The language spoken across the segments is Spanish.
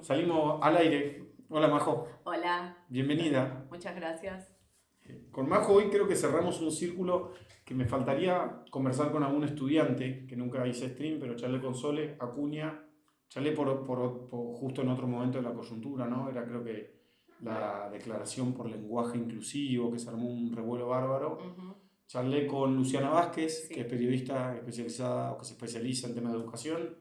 Salimos al aire. Hola Majo, Hola, bienvenida. muchas gracias. Con Majo hoy creo que cerramos un círculo que me faltaría conversar con algún estudiante, que nunca hice stream, pero charlé con Sole, Acuña, charlé justo en otro momento de la coyuntura, ¿no? Era creo que la declaración por lenguaje inclusivo, que se armó un revuelo bárbaro. Ujú. Charlé con Luciana Vázquez, que es Sí, periodista especializada o que se especializa en temas de educación.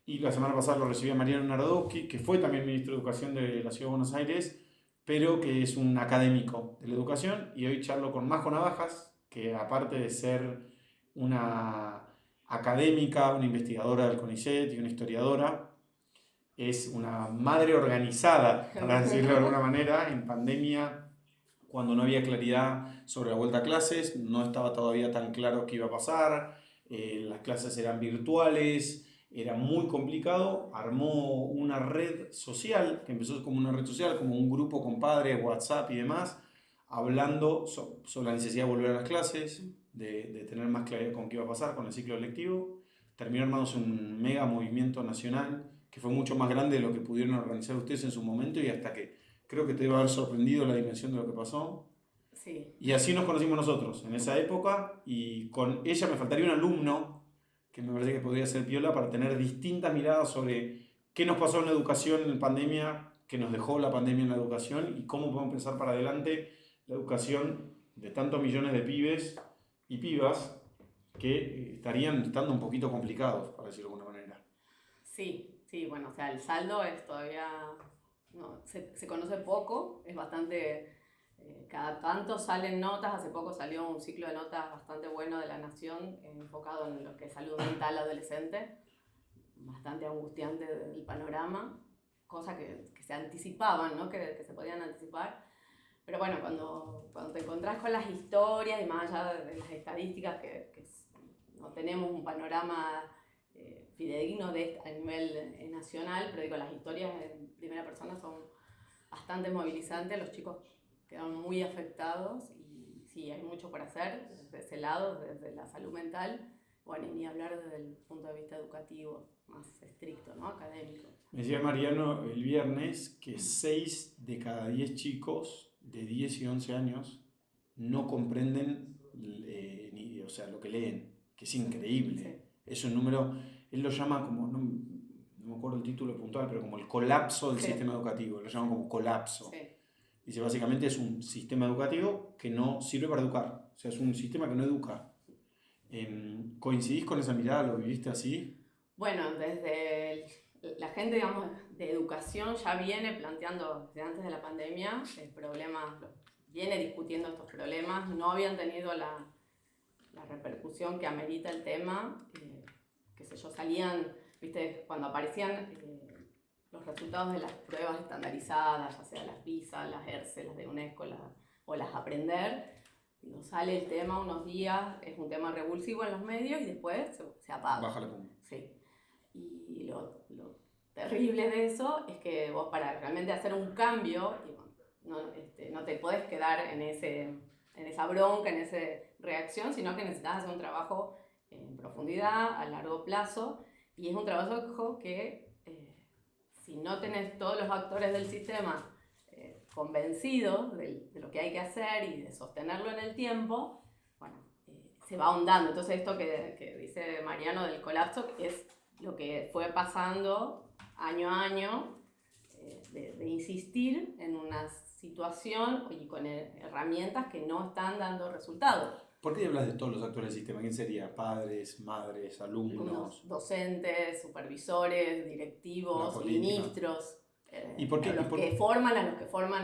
Y la semana pasada lo recibí a Mariano Narodowski, que fue también ministro de Educación de la Ciudad de Buenos Aires, pero que es un académico de la educación. Y hoy charlo con Majo Navajas, que aparte de ser una académica, una investigadora del CONICET y una historiadora, es una madre organizada, para decirlo de alguna manera, en pandemia, cuando no había claridad sobre la vuelta a clases, no estaba todavía tan claro qué iba a pasar, las clases eran virtuales, era muy complicado, armó una red social, que empezó como una red social, como un grupo con padres, WhatsApp y demás, hablando sobre la necesidad de volver a las clases, de tener más claridad con qué iba a pasar con el ciclo lectivo. Terminó armándose un mega movimiento nacional que fue mucho más grande de lo que pudieron organizar ustedes en su momento y hasta que creo que te debe haber sorprendido la dimensión de lo que pasó. sí. Y así nos conocimos nosotros en esa época y con ella me faltaría un alumno que me parece que podría ser piola para tener distintas miradas sobre qué nos pasó en la educación en pandemia, qué nos dejó la pandemia en la educación y cómo podemos pensar para adelante la educación de tantos millones de pibes y pibas que estarían estando un poquito complicados, para decirlo de alguna manera. Sí, sí, bueno, o sea, el saldo es todavía, no, se conoce poco, es bastante, cada tanto salen notas, hace poco salió un ciclo de notas bastante bueno de La Nación, enfocado en lo que es salud mental adolescente, bastante angustiante el panorama, cosas que se anticipaban, ¿no? Que se podían anticipar. Pero bueno, cuando te encontrás con las historias y más allá de las estadísticas, no tenemos un panorama fidedigno a nivel nacional, pero digo, las historias en primera persona son bastante movilizantes, los chicos quedan muy afectados y sí, hay mucho por hacer desde ese lado, desde la salud mental, bueno, y ni hablar desde el punto de vista educativo, más estricto, ¿no? Académico. Me decía Mariano el viernes que 6 de cada 10 chicos de 10 y 11 años no comprenden o sea, lo que leen, que es increíble. Sí, Es un número, él lo llama como, no me acuerdo el título puntual, pero como el colapso del sí, sistema educativo, lo llaman como colapso. sí. Dice, básicamente es un sistema educativo que no sirve para educar, o sea, es un sistema que no educa. ¿Coincidís con esa mirada? ¿Lo viviste así? Bueno, la gente, digamos, de educación ya viene planteando desde antes de la pandemia el problema, viene discutiendo estos problemas, no habían tenido la repercusión que amerita el tema, qué sé yo, salían, viste, cuando aparecían los resultados de las pruebas estandarizadas, ya sea las PISA, las ERCE, las de UNESCO o las Aprender, digo, sale el tema unos días, es un tema revulsivo en los medios y después se apaga. Baja la pum. Sí. Y lo terrible de eso es que vos para realmente hacer un cambio, y bueno, no te podés quedar en esa bronca, en esa reacción, sino que necesitas hacer un trabajo en profundidad, a largo plazo, y es un trabajo que si no tenés todos los actores del sistema convencidos de lo que hay que hacer y de sostenerlo en el tiempo, bueno, se va ahondando. Entonces esto que dice Mariano del colapso es lo que fue pasando año a año, de insistir en una situación y con herramientas que no están dando resultados. ¿Por qué hablas de todos los actores del sistema? ¿Quién sería? ¿Padres, madres, alumnos? Docentes, supervisores, directivos, ministros, ¿Y por qué? los que forman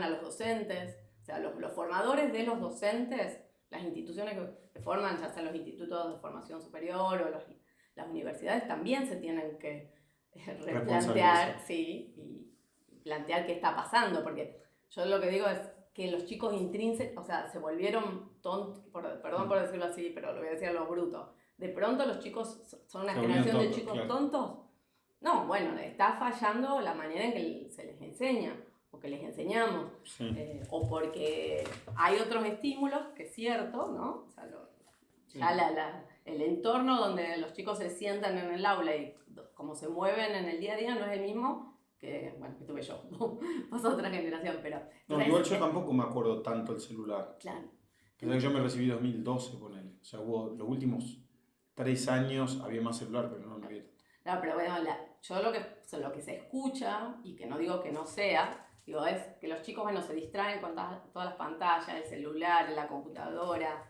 a los docentes, o sea, los formadores de los docentes, las instituciones que forman, ya sea los institutos de formación superior o las universidades, también se tienen que replantear, sí, y plantear qué está pasando, porque yo lo que digo es que los chicos intrínsecos, o sea, se volvieron tontos, perdón por decirlo así, pero lo voy a decir a lo bruto. De pronto los chicos son una generación de chicos claro. Tontos. No, bueno, está fallando la manera en que se les enseña, o que les enseñamos, sí. O porque hay otros estímulos, que es cierto, ¿no? O sea, sí. Ya el entorno donde los chicos se sientan en el aula y cómo se mueven en el día a día no es el mismo que, bueno, que tuve yo, pasó a otra generación, pero... No, entonces, igual yo tampoco me acuerdo tanto el celular. Claro. Pero yo me recibí en 2012, ponele. O sea, hubo los últimos 3 años había más celular, pero no había tanto. No, pero bueno, yo lo que se escucha, y que no digo que no sea, digo, es que los chicos, bueno, se distraen con todas las pantallas, el celular, la computadora,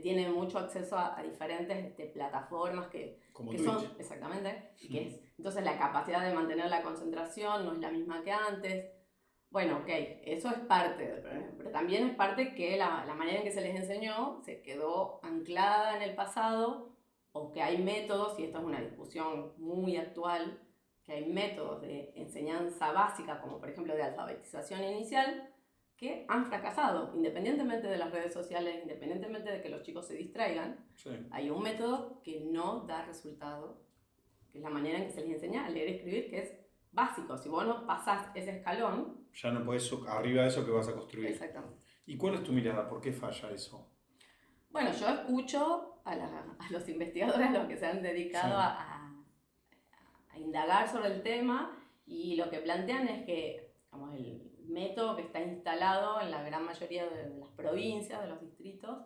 tienen mucho acceso a diferentes plataformas Como que Twitch. son, exactamente, entonces la capacidad de mantener la concentración no es la misma que antes. Bueno, ok, eso es parte del problema, pero también es parte que la manera en que se les enseñó se quedó anclada en el pasado, o que hay métodos, y esto es una discusión muy actual, que hay métodos de enseñanza básica, como por ejemplo de alfabetización inicial, que han fracasado, independientemente de las redes sociales, independientemente de que los chicos se distraigan. Sí. Hay un método que no da resultado, que es la manera en que se les enseña a leer y escribir, que es básico. Si vos no pasás ese escalón... Ya no podés, arriba de eso que vas a construir. Exactamente. ¿Y cuál es tu mirada? ¿Por qué falla eso? Bueno, yo escucho a los investigadores, a los que se han dedicado Sí. a indagar sobre el tema, y lo que plantean es que, digamos, el método que está instalado en la gran mayoría de las provincias, de los distritos,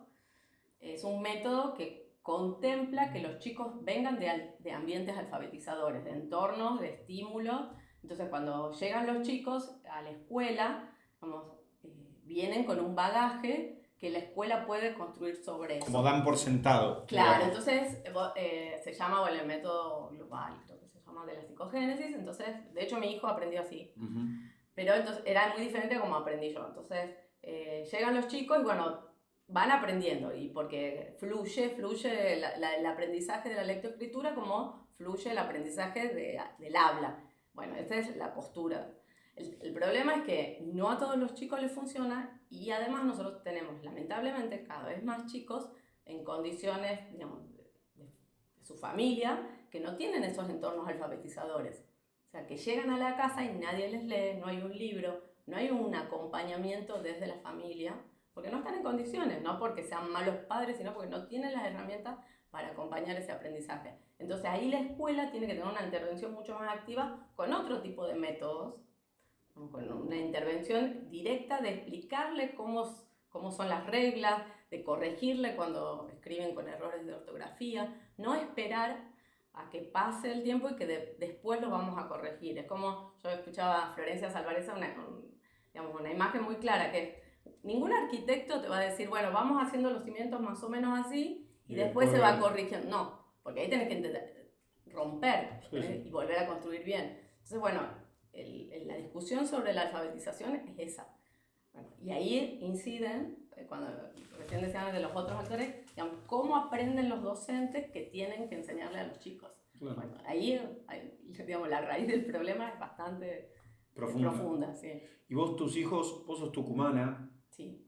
es un método que contempla que los chicos vengan de ambientes alfabetizadores, de entornos, de estímulos. Entonces, cuando llegan los chicos a la escuela, vienen con un bagaje que la escuela puede construir sobre eso. Como dan por sentado. Claro, digamos. entonces se llama, bueno, el método global, creo que se llama, de la psicogénesis. Entonces, de hecho mi hijo aprendió así. Pero entonces era muy diferente a como aprendí yo. Entonces llegan los chicos y bueno, van aprendiendo, y porque fluye el aprendizaje de la lectoescritura como fluye el aprendizaje del habla. Bueno, esta es la postura. El problema es que no a todos los chicos les funciona, y además nosotros tenemos lamentablemente cada vez más chicos en condiciones, digamos, de su familia, que no tienen esos entornos alfabetizadores. O sea, que llegan a la casa y nadie les lee, no hay un libro, no hay un acompañamiento desde la familia, porque no están en condiciones, no porque sean malos padres, sino porque no tienen las herramientas para acompañar ese aprendizaje. Entonces ahí la escuela tiene que tener una intervención mucho más activa con otro tipo de métodos, con una intervención directa de explicarle cómo son las reglas, de corregirle cuando escriben con errores de ortografía, no esperar a que pase el tiempo y que después lo vamos a corregir. Es como yo escuchaba a Florencia Salvareza, una imagen muy clara, que ningún arquitecto te va a decir, bueno, vamos haciendo los cimientos más o menos así y después se va corrigiendo. No, porque ahí tenés que romper y volver a construir bien. Entonces, bueno, la discusión sobre la alfabetización es esa. Bueno, y ahí inciden, cuando recién decían de los otros actores, digamos, cómo aprenden los docentes que tienen que enseñarle a los chicos. Claro. Bueno, ahí, digamos, la raíz del problema es bastante profunda, sí. Y vos, tus hijos, vos sos tucumana. Sí.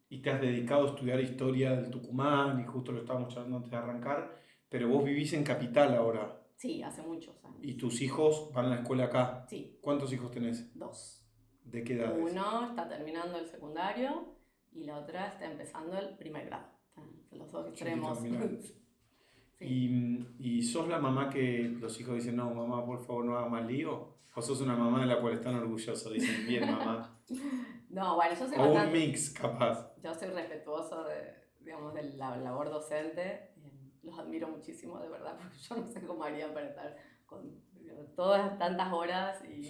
Y te has dedicado a estudiar historia del Tucumán, y justo lo estábamos charlando antes de arrancar, pero vos vivís en Capital ahora. Sí, hace muchos años. ¿Y tus hijos van a la escuela acá? Sí. ¿Cuántos hijos tenés? 2. ¿De qué edades? Uno está terminando el secundario y la otra está empezando el primer grado. Los dos extremos. Sí. ¿Y sos la mamá que los hijos dicen, no, mamá, por favor, no haga más lío? ¿O sos una mamá de la cual están orgullosos? Dicen, bien, mamá. No, bueno, yo soy o bastante, un mix, capaz. Yo soy respetuoso de la labor docente. Los admiro muchísimo, de verdad, porque yo no sé cómo harían para estar con todas tantas horas y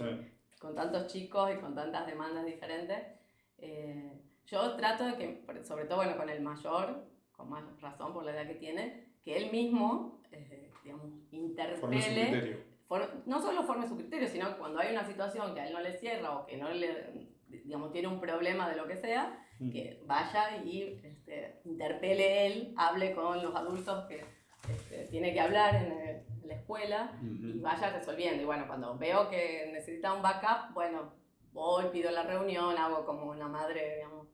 con tantos chicos y con tantas demandas diferentes. Yo trato de que, sobre todo bueno, con el mayor, con más razón por la edad que tiene, que él mismo, digamos, interpele, no solo forme su criterio, sino cuando hay una situación que a él no le cierra o que no le, digamos, tiene un problema de lo que sea, que vaya y interpele él, hable con los adultos que tiene que hablar en la escuela y vaya resolviendo. Y bueno, cuando veo que necesita un backup, bueno, voy, pido la reunión, hago como una madre, digamos.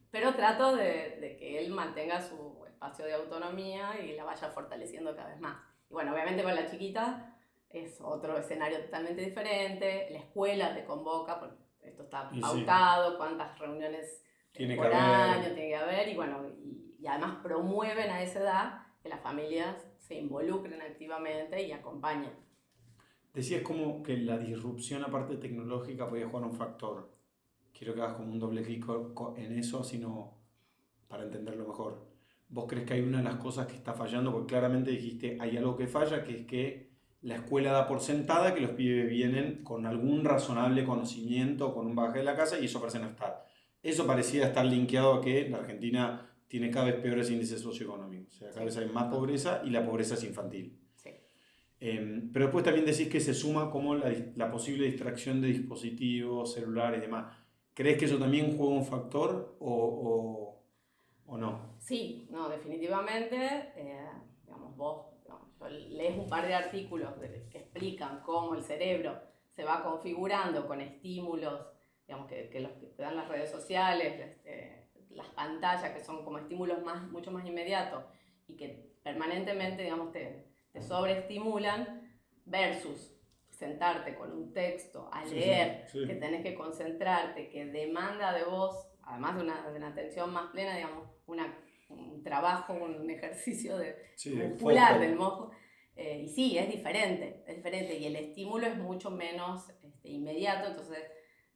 Pero trato de que él mantenga su espacio de autonomía y la vaya fortaleciendo cada vez más. Y bueno, obviamente con la chiquita es otro escenario totalmente diferente. La escuela te convoca, porque esto está pautado, cuántas reuniones por año tiene que haber. Y bueno, y además promueven a esa edad que las familias se involucren activamente y acompañen. Decías como que la disrupción aparte tecnológica podía jugar un factor. Quiero que hagas como un doble clic en eso, sino para entenderlo mejor. ¿Vos crees que hay una de las cosas que está fallando? Porque claramente dijiste, hay algo que falla, que es que la escuela da por sentada que los pibes vienen con algún razonable conocimiento, con un bagaje de la casa, y eso parece no estar. Eso parecía estar linkeado a que la Argentina tiene cada vez peores índices socioeconómicos. O sea, cada vez hay más pobreza y la pobreza es infantil. Sí. Pero después también decís que se suma como la posible distracción de dispositivos, celulares y demás. ¿Crees que eso también juega un factor o no? Sí, no, definitivamente, digamos, yo lees un par de artículos que explican cómo el cerebro se va configurando con estímulos, digamos, que los que te dan las redes sociales, las pantallas, que son como estímulos mucho más inmediatos y que permanentemente, digamos, te sobreestimulan, versus sentarte con un texto a leer, sí. que tenés que concentrarte, que demanda de vos, además de una atención más plena, digamos, un trabajo, un ejercicio muscular del mojo. Y sí, es diferente, y el estímulo es mucho menos inmediato. Entonces,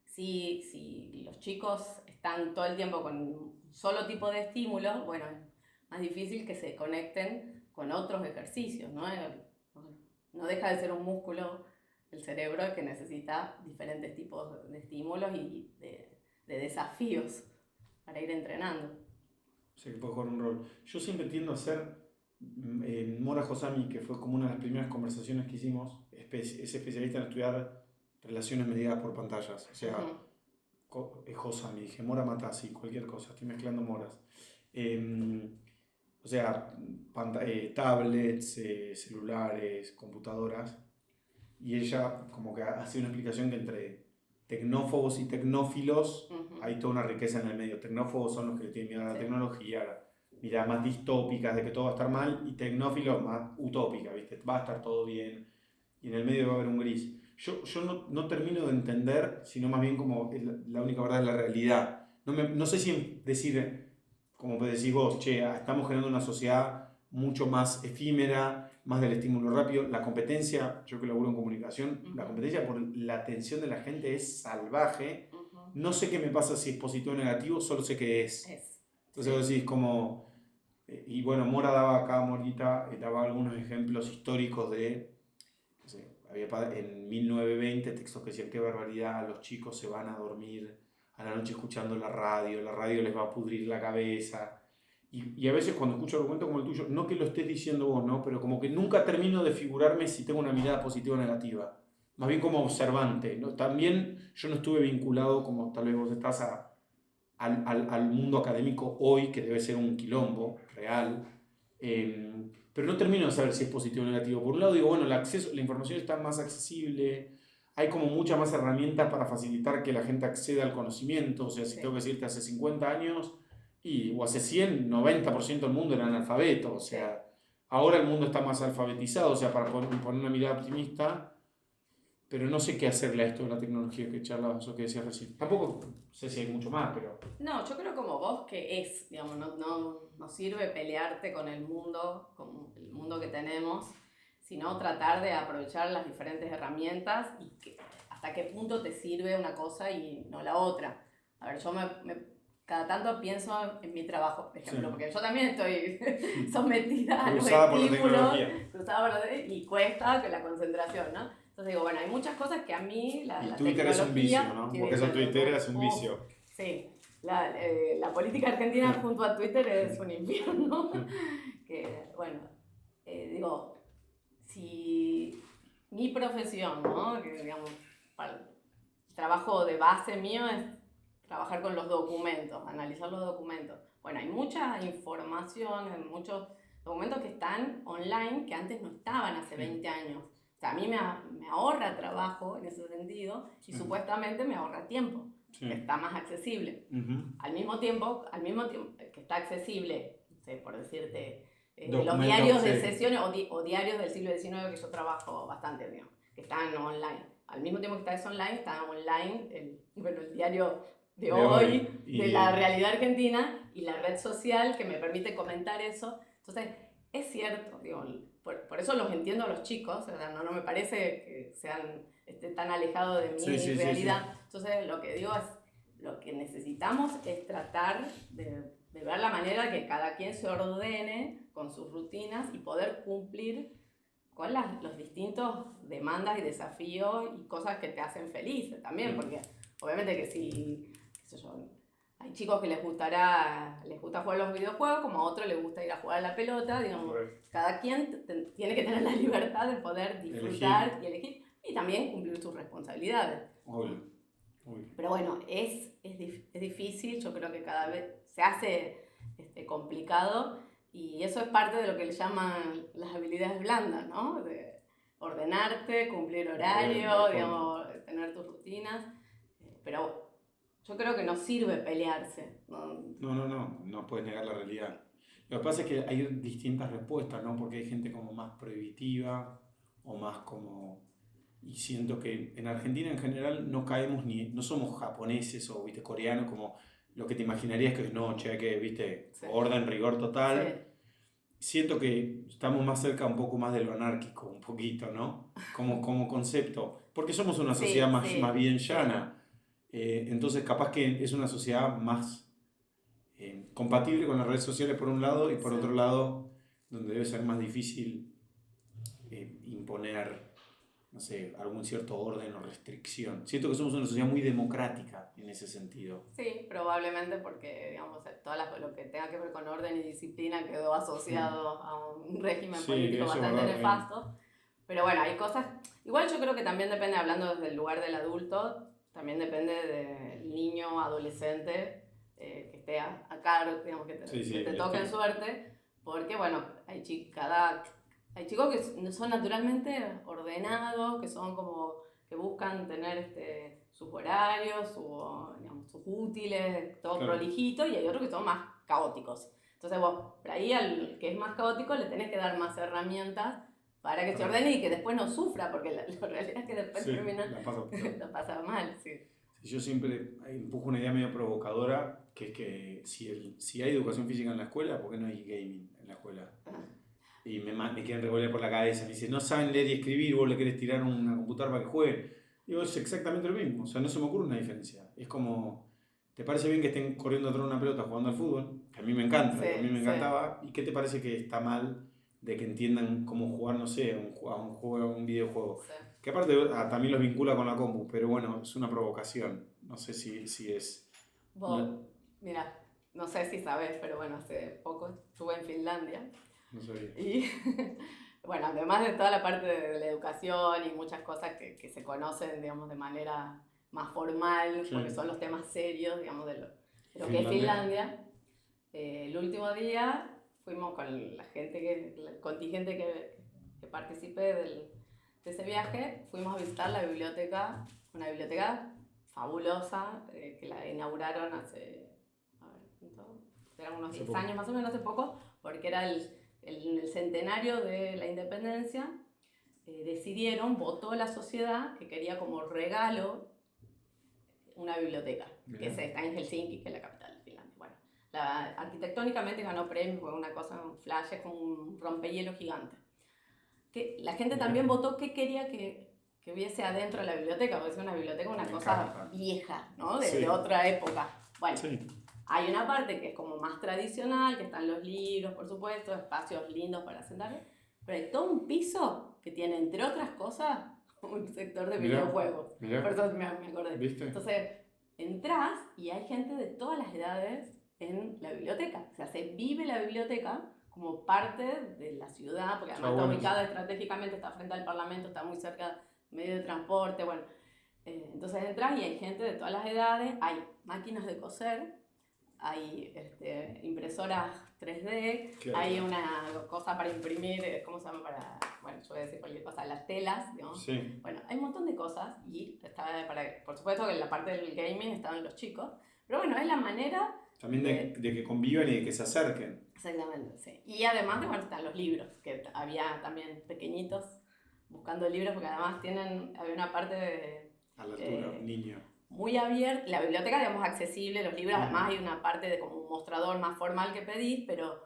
si los chicos están todo el tiempo con un solo tipo de estímulo, bueno, es más difícil que se conecten con otros ejercicios, ¿no? No deja de ser un músculo el cerebro que necesita diferentes tipos de estímulos y de desafíos para ir entrenando. O sea, que puede jugar un rol. Yo siempre tiendo a ser Mora Josami, que fue como una de las primeras conversaciones que hicimos, es especialista en estudiar relaciones mediadas por pantallas. O sea, Josami, dije Mora Matasi, cualquier cosa, estoy mezclando moras. O sea, tablets, celulares, computadoras. Y ella como que hace una explicación que entre tecnófobos y tecnófilos hay toda una riqueza en el medio. Tecnófobos son los que le tienen miedo a la tecnología, miradas más distópicas de que todo va a estar mal, y tecnófilos más utópicas, ¿viste? Va a estar todo bien, y en el medio va a haber un gris. Yo no termino de entender, sino más bien como la única verdad es la realidad. No sé si decir, como decís vos, che, estamos generando una sociedad mucho más efímera, más del estímulo rápido. La competencia, yo que laburo en comunicación, la competencia por la atención de la gente es salvaje. No sé qué me pasa si es positivo o negativo, solo sé que es. Entonces vos decís como... y bueno, Mora daba acá, Morita, daba algunos ejemplos históricos de... No sé, había en 1920 textos que decían qué barbaridad, los chicos se van a dormir a la noche escuchando la radio les va a pudrir la cabeza. Y a veces cuando escucho argumentos como el tuyo, no que lo estés diciendo vos, ¿no? Pero como que nunca termino de figurarme si tengo una mirada positiva o negativa. Más bien como observante, ¿no? También yo no estuve vinculado, como tal vez vos estás, al mundo académico hoy, que debe ser un quilombo real. Pero no termino de saber si es positivo o negativo. Por un lado digo, bueno, la información está más accesible, hay como muchas más herramientas para facilitar que la gente acceda al conocimiento. O sea, si tengo que decirte hace 50 años... o hace 100, 90% del mundo era analfabeto, o sea, ahora el mundo está más alfabetizado, o sea, para poner una mirada optimista, pero no sé qué hacerle a esto de la tecnología que charlabas o que decías recién. Tampoco sé si hay mucho más, pero... No, yo creo como vos que es, digamos, no sirve pelearte con el mundo que tenemos, sino tratar de aprovechar las diferentes herramientas y hasta qué punto te sirve una cosa y no la otra. A ver, yo cada tanto pienso en mi trabajo, por ejemplo, porque yo también estoy sometida a los estímulos, y cuesta que la concentración, ¿no? Entonces digo, bueno, hay muchas cosas que a mí y Twitter es un vicio, ¿no? Porque eso Twitter es un vicio. Sí, la política argentina junto a Twitter es un infierno. Que, bueno, digo, si mi profesión, ¿no? Que digamos, el trabajo de base mío es trabajar con los documentos, analizar los documentos. Bueno, hay mucha información, muchos documentos que están online que antes no estaban hace 20 años. O sea, a mí me ahorra trabajo en ese sentido y supuestamente me ahorra tiempo. Está más accesible. Al mismo tiempo que está accesible, no sé, por decirte, los diarios de sesiones o diarios del siglo XIX, que yo trabajo bastante, digamos, que están online. Al mismo tiempo que está online el diario de hoy, de la realidad argentina, y la red social que me permite comentar eso. Entonces, es cierto, digo, por eso los entiendo a los chicos, o sea, no me parece que sean tan alejados de mi realidad. Sí. Entonces, lo que digo es, lo que necesitamos es tratar de ver la manera que cada quien se ordene con sus rutinas y poder cumplir con los distintos demandas y desafíos y cosas que te hacen feliz también, porque obviamente que si, qué sé yo, hay chicos que les gusta jugar los videojuegos, como a otros les gusta ir a jugar a la pelota, digamos, cada quien tiene que tener la libertad de poder disfrutar y elegir, y también cumplir sus responsabilidades. Obvio. Pero bueno, es difícil, yo creo que cada vez se hace complicado, y eso es parte de lo que le llaman las habilidades blandas, ¿no? De ordenarte, cumplir horario, digamos, tener tus rutinas, pero yo creo que no sirve pelearse. No puedes negar la realidad. Lo que pasa es que hay distintas respuestas, ¿no? Porque hay gente como más prohibitiva o más como... Y siento que en Argentina en general no caemos no somos japoneses o, viste, coreanos, como lo que te imaginarías que es noche, hay que, viste, orden, rigor total. Sí. Siento que estamos más cerca un poco más de lo anárquico, un poquito, ¿no? Como concepto. Porque somos una sociedad más bien llana. Entonces capaz que es una sociedad más compatible con las redes sociales por un lado, y por otro lado donde debe ser más difícil imponer, no sé, algún cierto orden o restricción. Siento que somos una sociedad muy democrática en ese sentido. Sí, probablemente porque, digamos, lo que tenga que ver con orden y disciplina quedó asociado a un régimen político bastante nefasto. Pero bueno, hay cosas... Igual yo creo que también depende, hablando desde el lugar del adulto, también depende del niño, adolescente, que esté a cargo, digamos, que te toque en suerte, porque bueno, hay chicos que son naturalmente ordenados, que son como, que buscan tener sus horarios, sus útiles, todo prolijito, y hay otros que son más caóticos. Entonces vos, por ahí al que es más caótico le tenés que dar más herramientas para que se ordene y que después no sufra, porque la realidad es que después termina la pasa mal. Sí. Yo siempre empujo una idea medio provocadora, que es que si hay educación física en la escuela, ¿por qué no hay gaming en la escuela? Y me quieren revolver por la cabeza, me dicen, no saben leer y escribir, vos le querés tirar una computadora para que juegue. Digo, es exactamente lo mismo, o sea, no se me ocurre una diferencia. Es como, ¿te parece bien que estén corriendo atrás de una pelota jugando al fútbol? Que a mí me encanta, a mí me encantaba. ¿Y qué te parece que está mal de que entiendan cómo jugar, no sé, a un videojuego? Sí. Que aparte también los vincula con la compu, pero bueno, es una provocación. No sé si es... Mira, no sé si sabes, pero bueno, hace poco estuve en Finlandia. No sabía. Y bueno, además de toda la parte de la educación y muchas cosas que se conocen, digamos, de manera más formal, porque son los temas serios, digamos, de lo que es Finlandia. El último día fuimos con el contingente que participé de ese viaje, fuimos a visitar la biblioteca, una biblioteca fabulosa, que la inauguraron hace, eran unos 10 años más o menos, hace poco, porque era el centenario de la independencia. Votó la sociedad que quería como regalo una biblioteca, que está en Helsinki, que es la capital de Finlandia. Bueno, arquitectónicamente ganó premios, fue una cosa, un flash, es como un rompehielo gigante. Que la gente también votó qué quería que hubiese adentro de la biblioteca, porque es una biblioteca, una cosa vieja, ¿no? De otra época. Bueno, hay una parte que es como más tradicional, que están los libros, por supuesto, espacios lindos para sentarse, pero hay todo un piso que tiene, entre otras cosas, un sector de videojuegos. Por eso me acordé. ¿Viste? Entonces, entras y hay gente de todas las edades en la biblioteca. O sea, se vive la biblioteca como parte de la ciudad, porque además está ubicada estratégicamente, está frente al Parlamento, está muy cerca del medio de transporte, bueno. Entonces entras y hay gente de todas las edades, hay máquinas de coser, hay impresoras 3D, claro. Hay una cosa para imprimir, ¿cómo se llama? Bueno, yo voy a decir cualquier cosa, las telas, digamos. Sí. Bueno, hay un montón de cosas y por supuesto que en la parte del gaming estaban los chicos, pero bueno, es la manera... También de que convivan y de que se acerquen. Exactamente, sí. Y además bueno, están los libros, que había también pequeñitos buscando libros, porque además había una parte de... A la altura, niño. Muy abierta, la biblioteca, digamos, accesible, los libros, además hay una parte de como un mostrador más formal que pedís, pero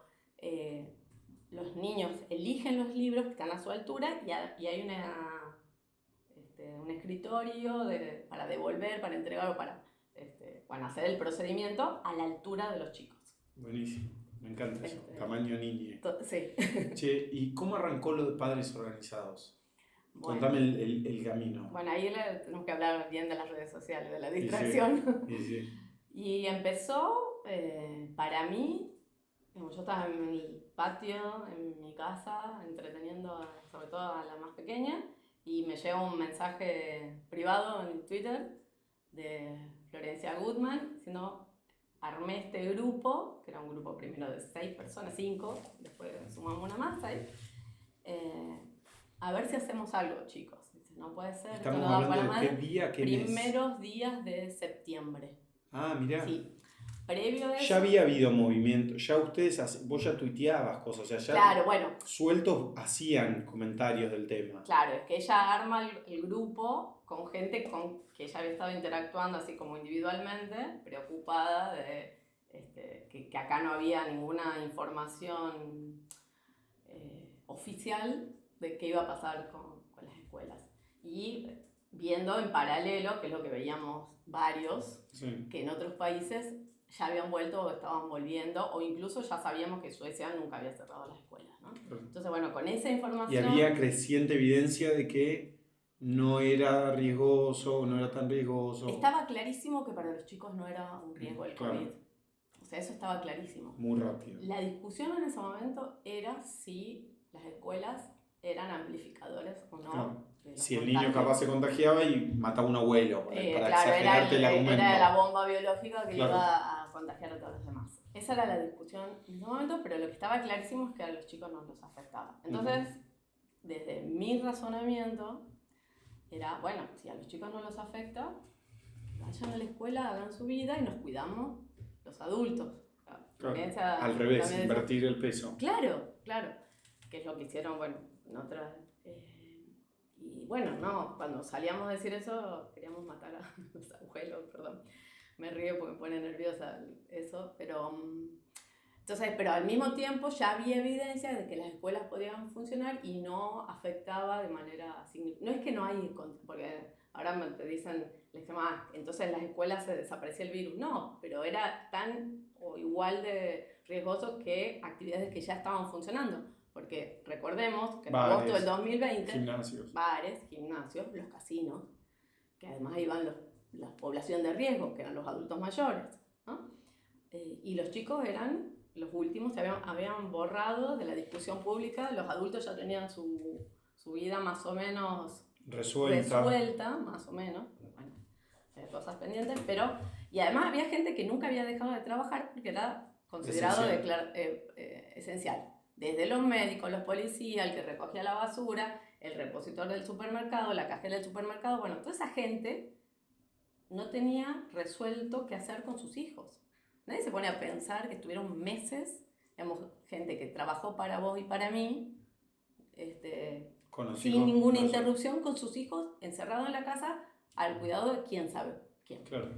los niños eligen los libros que están a su altura y hay un escritorio para devolver, para entregar o para hacer el procedimiento a la altura de los chicos. Buenísimo, me encanta eso, tamaño niñe. Sí. Che, ¿y cómo arrancó lo de Padres Organizados? Bueno, Contame el camino. Bueno, ahí tenemos que hablar bien de las redes sociales, de la distracción. Sí. Y empezó, para mí, yo estaba en el patio, en mi casa, entreteniendo sobre todo a la más pequeña, y me llega un mensaje privado en Twitter de Florencia Goodman diciendo: armé este grupo, que era un grupo primero de 6 personas, 5, después sumamos una más ahí, a ver si hacemos algo, chicos. Dice, no puede ser, Estamos esto no da para hablando más. de qué día, qué mes. Primeros días de septiembre. Ah, mirá. Sí. Previo a eso, Ya había habido movimiento, ya vos ya tuiteabas cosas, o sea, ya claro, bueno, sueltos hacían comentarios del tema. claro, es que ella arma el grupo con gente que ella había estado interactuando así como individualmente, preocupada de que acá no había ninguna información oficial de qué iba a pasar con las escuelas. Y viendo en paralelo, que es lo que veíamos varios, Sí. que en otros países ya habían vuelto o estaban volviendo, o incluso ya sabíamos que Suecia nunca había cerrado las escuelas, ¿no? Claro. Entonces, bueno, con esa Y información... había creciente evidencia de que no era riesgoso, no era tan riesgoso. Estaba clarísimo que para los chicos no era un riesgo el Claro. COVID. O sea, eso estaba clarísimo. Muy rápido. La discusión en ese momento era si las escuelas eran amplificadores o no. Claro. De los Si el contagios. niño capaz se contagiaba y mataba a un abuelo, para Claro, exagerarte el argumento. era la bomba biológica que Claro. iba a contagiar a todos los demás. Esa era la discusión en ese momento, pero lo que estaba clarísimo es que a los chicos no los afectaba. Entonces, desde mi razonamiento, era, bueno, si a los chicos no los afecta, que vayan a la escuela, hagan su vida y nos cuidamos los adultos. Claro. Al revés, invertir el peso. Claro, que es lo que hicieron, bueno, en otras... y bueno, no, cuando salíamos a decir eso, queríamos matar a los abuelos, perdón. Me río porque me pone nerviosa eso, pero... Entonces, pero al mismo tiempo ya había evidencia de que las escuelas podían funcionar y no afectaba de manera significativa. No es que no hay, porque ahora te dicen, entonces las escuelas se desaparecía el virus. No, pero era tan o igual de riesgoso que actividades que ya estaban funcionando. Porque recordemos que en agosto del 2020, bares, gimnasios, los casinos, que además iban la población de riesgo, que eran los adultos mayores, ¿no? Y los chicos eran los últimos, se habían borrado de la discusión pública, los adultos ya tenían su vida más o menos resuelta, más o menos, bueno, cosas pendientes, pero, y además había gente que nunca había dejado de trabajar porque era considerado esencial. Desde los médicos, los policías, el que recogía la basura, el repositor del supermercado, la cajera del supermercado, bueno, toda esa gente no tenía resuelto qué hacer con sus hijos. Nadie se pone a pensar que estuvieron meses, digamos, gente que trabajó para vos y para mí, sin ninguna interrupción, con sus hijos encerrados en la casa, al cuidado de quién sabe quién. Claro.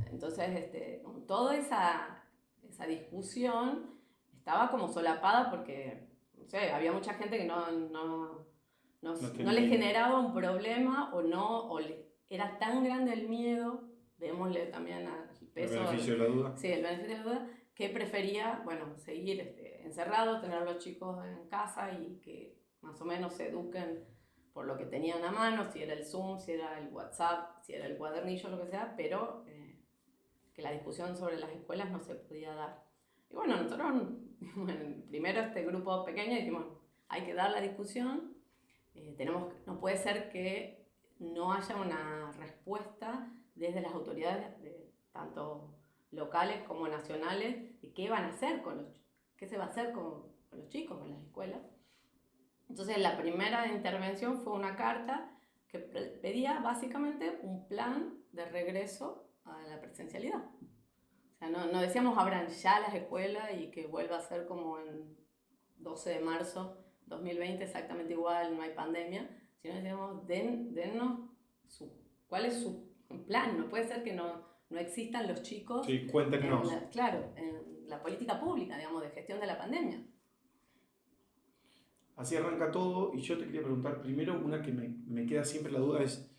Entonces, con toda esa discusión estaba como solapada porque, no sé, había mucha gente que no le generaba un problema era tan grande el miedo, démosle también al peso. El beneficio de la duda. Sí, el beneficio de la duda, que prefería, bueno, seguir encerrado, tener a los chicos en casa y que más o menos se eduquen por lo que tenían a mano, si era el Zoom, si era el WhatsApp, si era el cuadernillo, lo que sea, pero que la discusión sobre las escuelas no se podía dar. Y bueno, nosotros, primero este grupo pequeño dijimos, hay que dar la discusión, no puede ser que no haya una respuesta desde las autoridades, tanto locales como nacionales, de qué van a hacer qué se va a hacer con los chicos, con las escuelas. Entonces la primera intervención fue una carta que pedía básicamente un plan de regreso a la presencialidad. O sea, no decíamos abran ya las escuelas y que vuelva a ser como en 12 de marzo 2020, exactamente igual, no hay pandemia, sino decíamos dennos cuál es su plan. No puede ser que no existan los chicos. Sí, cuéntenos. En la política pública, digamos, de gestión de la pandemia. Así arranca todo y yo te quería preguntar primero, una que me queda siempre la duda es,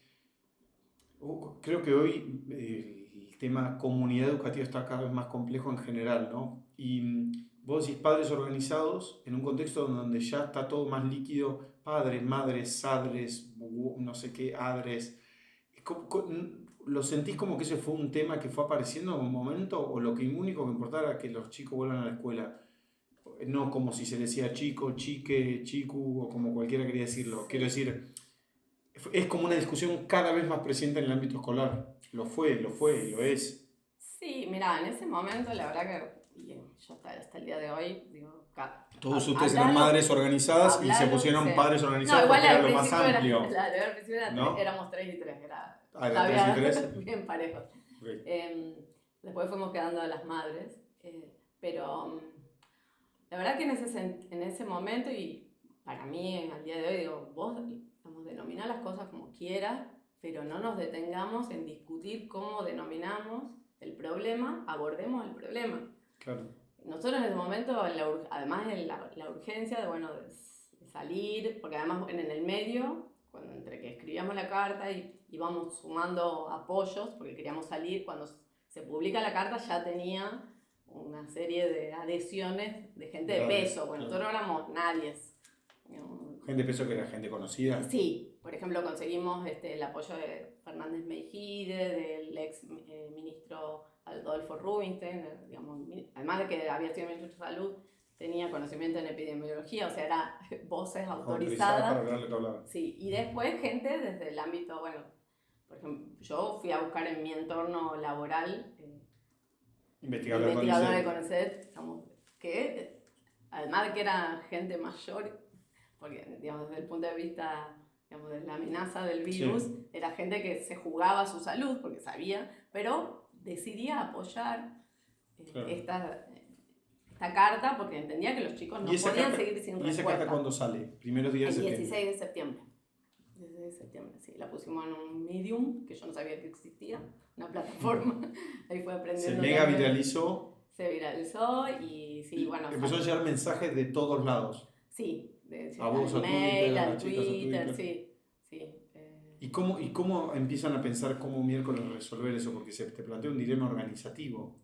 creo que hoy el tema comunidad educativa está cada vez más complejo en general, ¿no? Y vos decís padres organizados en un contexto donde ya está todo más líquido, padres, madres, sadres, no sé qué, adres. ¿Lo sentís como que ese fue un tema que fue apareciendo en un momento o lo que único que importaba era que los chicos vuelvan a la escuela? No como si se decía chico, chique, chicu o como cualquiera quería decirlo. Quiero Sí. decir, es como una discusión cada vez más presente en el ámbito escolar. Lo fue, y lo es. Sí, mira, en ese momento la verdad que yo hasta el día de hoy, digo, Todos ustedes eran hablarlo, madres organizadas y se sí. pusieron padres No, organizados igual porque era al lo más principio, amplio, al principio ¿no? éramos 3 y 3, Eran tres y todavía tres. bien parejos. Ok, Después fuimos quedando a las madres, pero la verdad que en ese momento, y para mí al día de hoy, digo, vos vamos, denominar las cosas como quieras, pero no nos detengamos en discutir cómo denominamos el problema, abordemos el problema. claro. Nosotros en ese momento, además de la urgencia de, bueno, de salir, porque además en el medio, cuando entre que escribíamos la carta y íbamos sumando apoyos, porque queríamos salir, cuando se publica la carta ya tenía una serie de adhesiones de gente de peso. Bueno, Claro. nosotros no éramos nadie. Gente pensó que era gente conocida. Sí, por ejemplo, conseguimos el apoyo de Fernández Meijide, del ex ministro Adolfo Rubinstein, digamos, además de que había sido ministro de Salud, tenía conocimiento en epidemiología, o sea, era voces Autorizada para autorizadas. hablar lo que hablaban. Sí, y después gente desde el ámbito, bueno, por ejemplo, yo fui a buscar en mi entorno laboral investigadora de CONICET, digamos, que además de que era gente mayor, porque digamos, desde el punto de vista digamos, de la amenaza del virus, sí, era gente que se jugaba su salud porque sabía, pero decidía apoyar claro, esta carta porque entendía que los chicos no podían seguir sin respuesta. ¿Y esa carta cuándo sale? Primeros días de septiembre. El septiembre. 16 de septiembre. 16 de septiembre, sí. La pusimos en un Medium, que yo no sabía que existía, una plataforma. Ahí fue aprendiendo. Se mega viralizó. Se viralizó y sí, bueno. Empezó a llegar mensajes de todos lados. Sí, a vos, al mail, a al chicas, Twitter, a Twitter. Sí. ¿Y cómo empiezan a pensar cómo miércoles resolver eso? Porque se te plantea un dilema organizativo.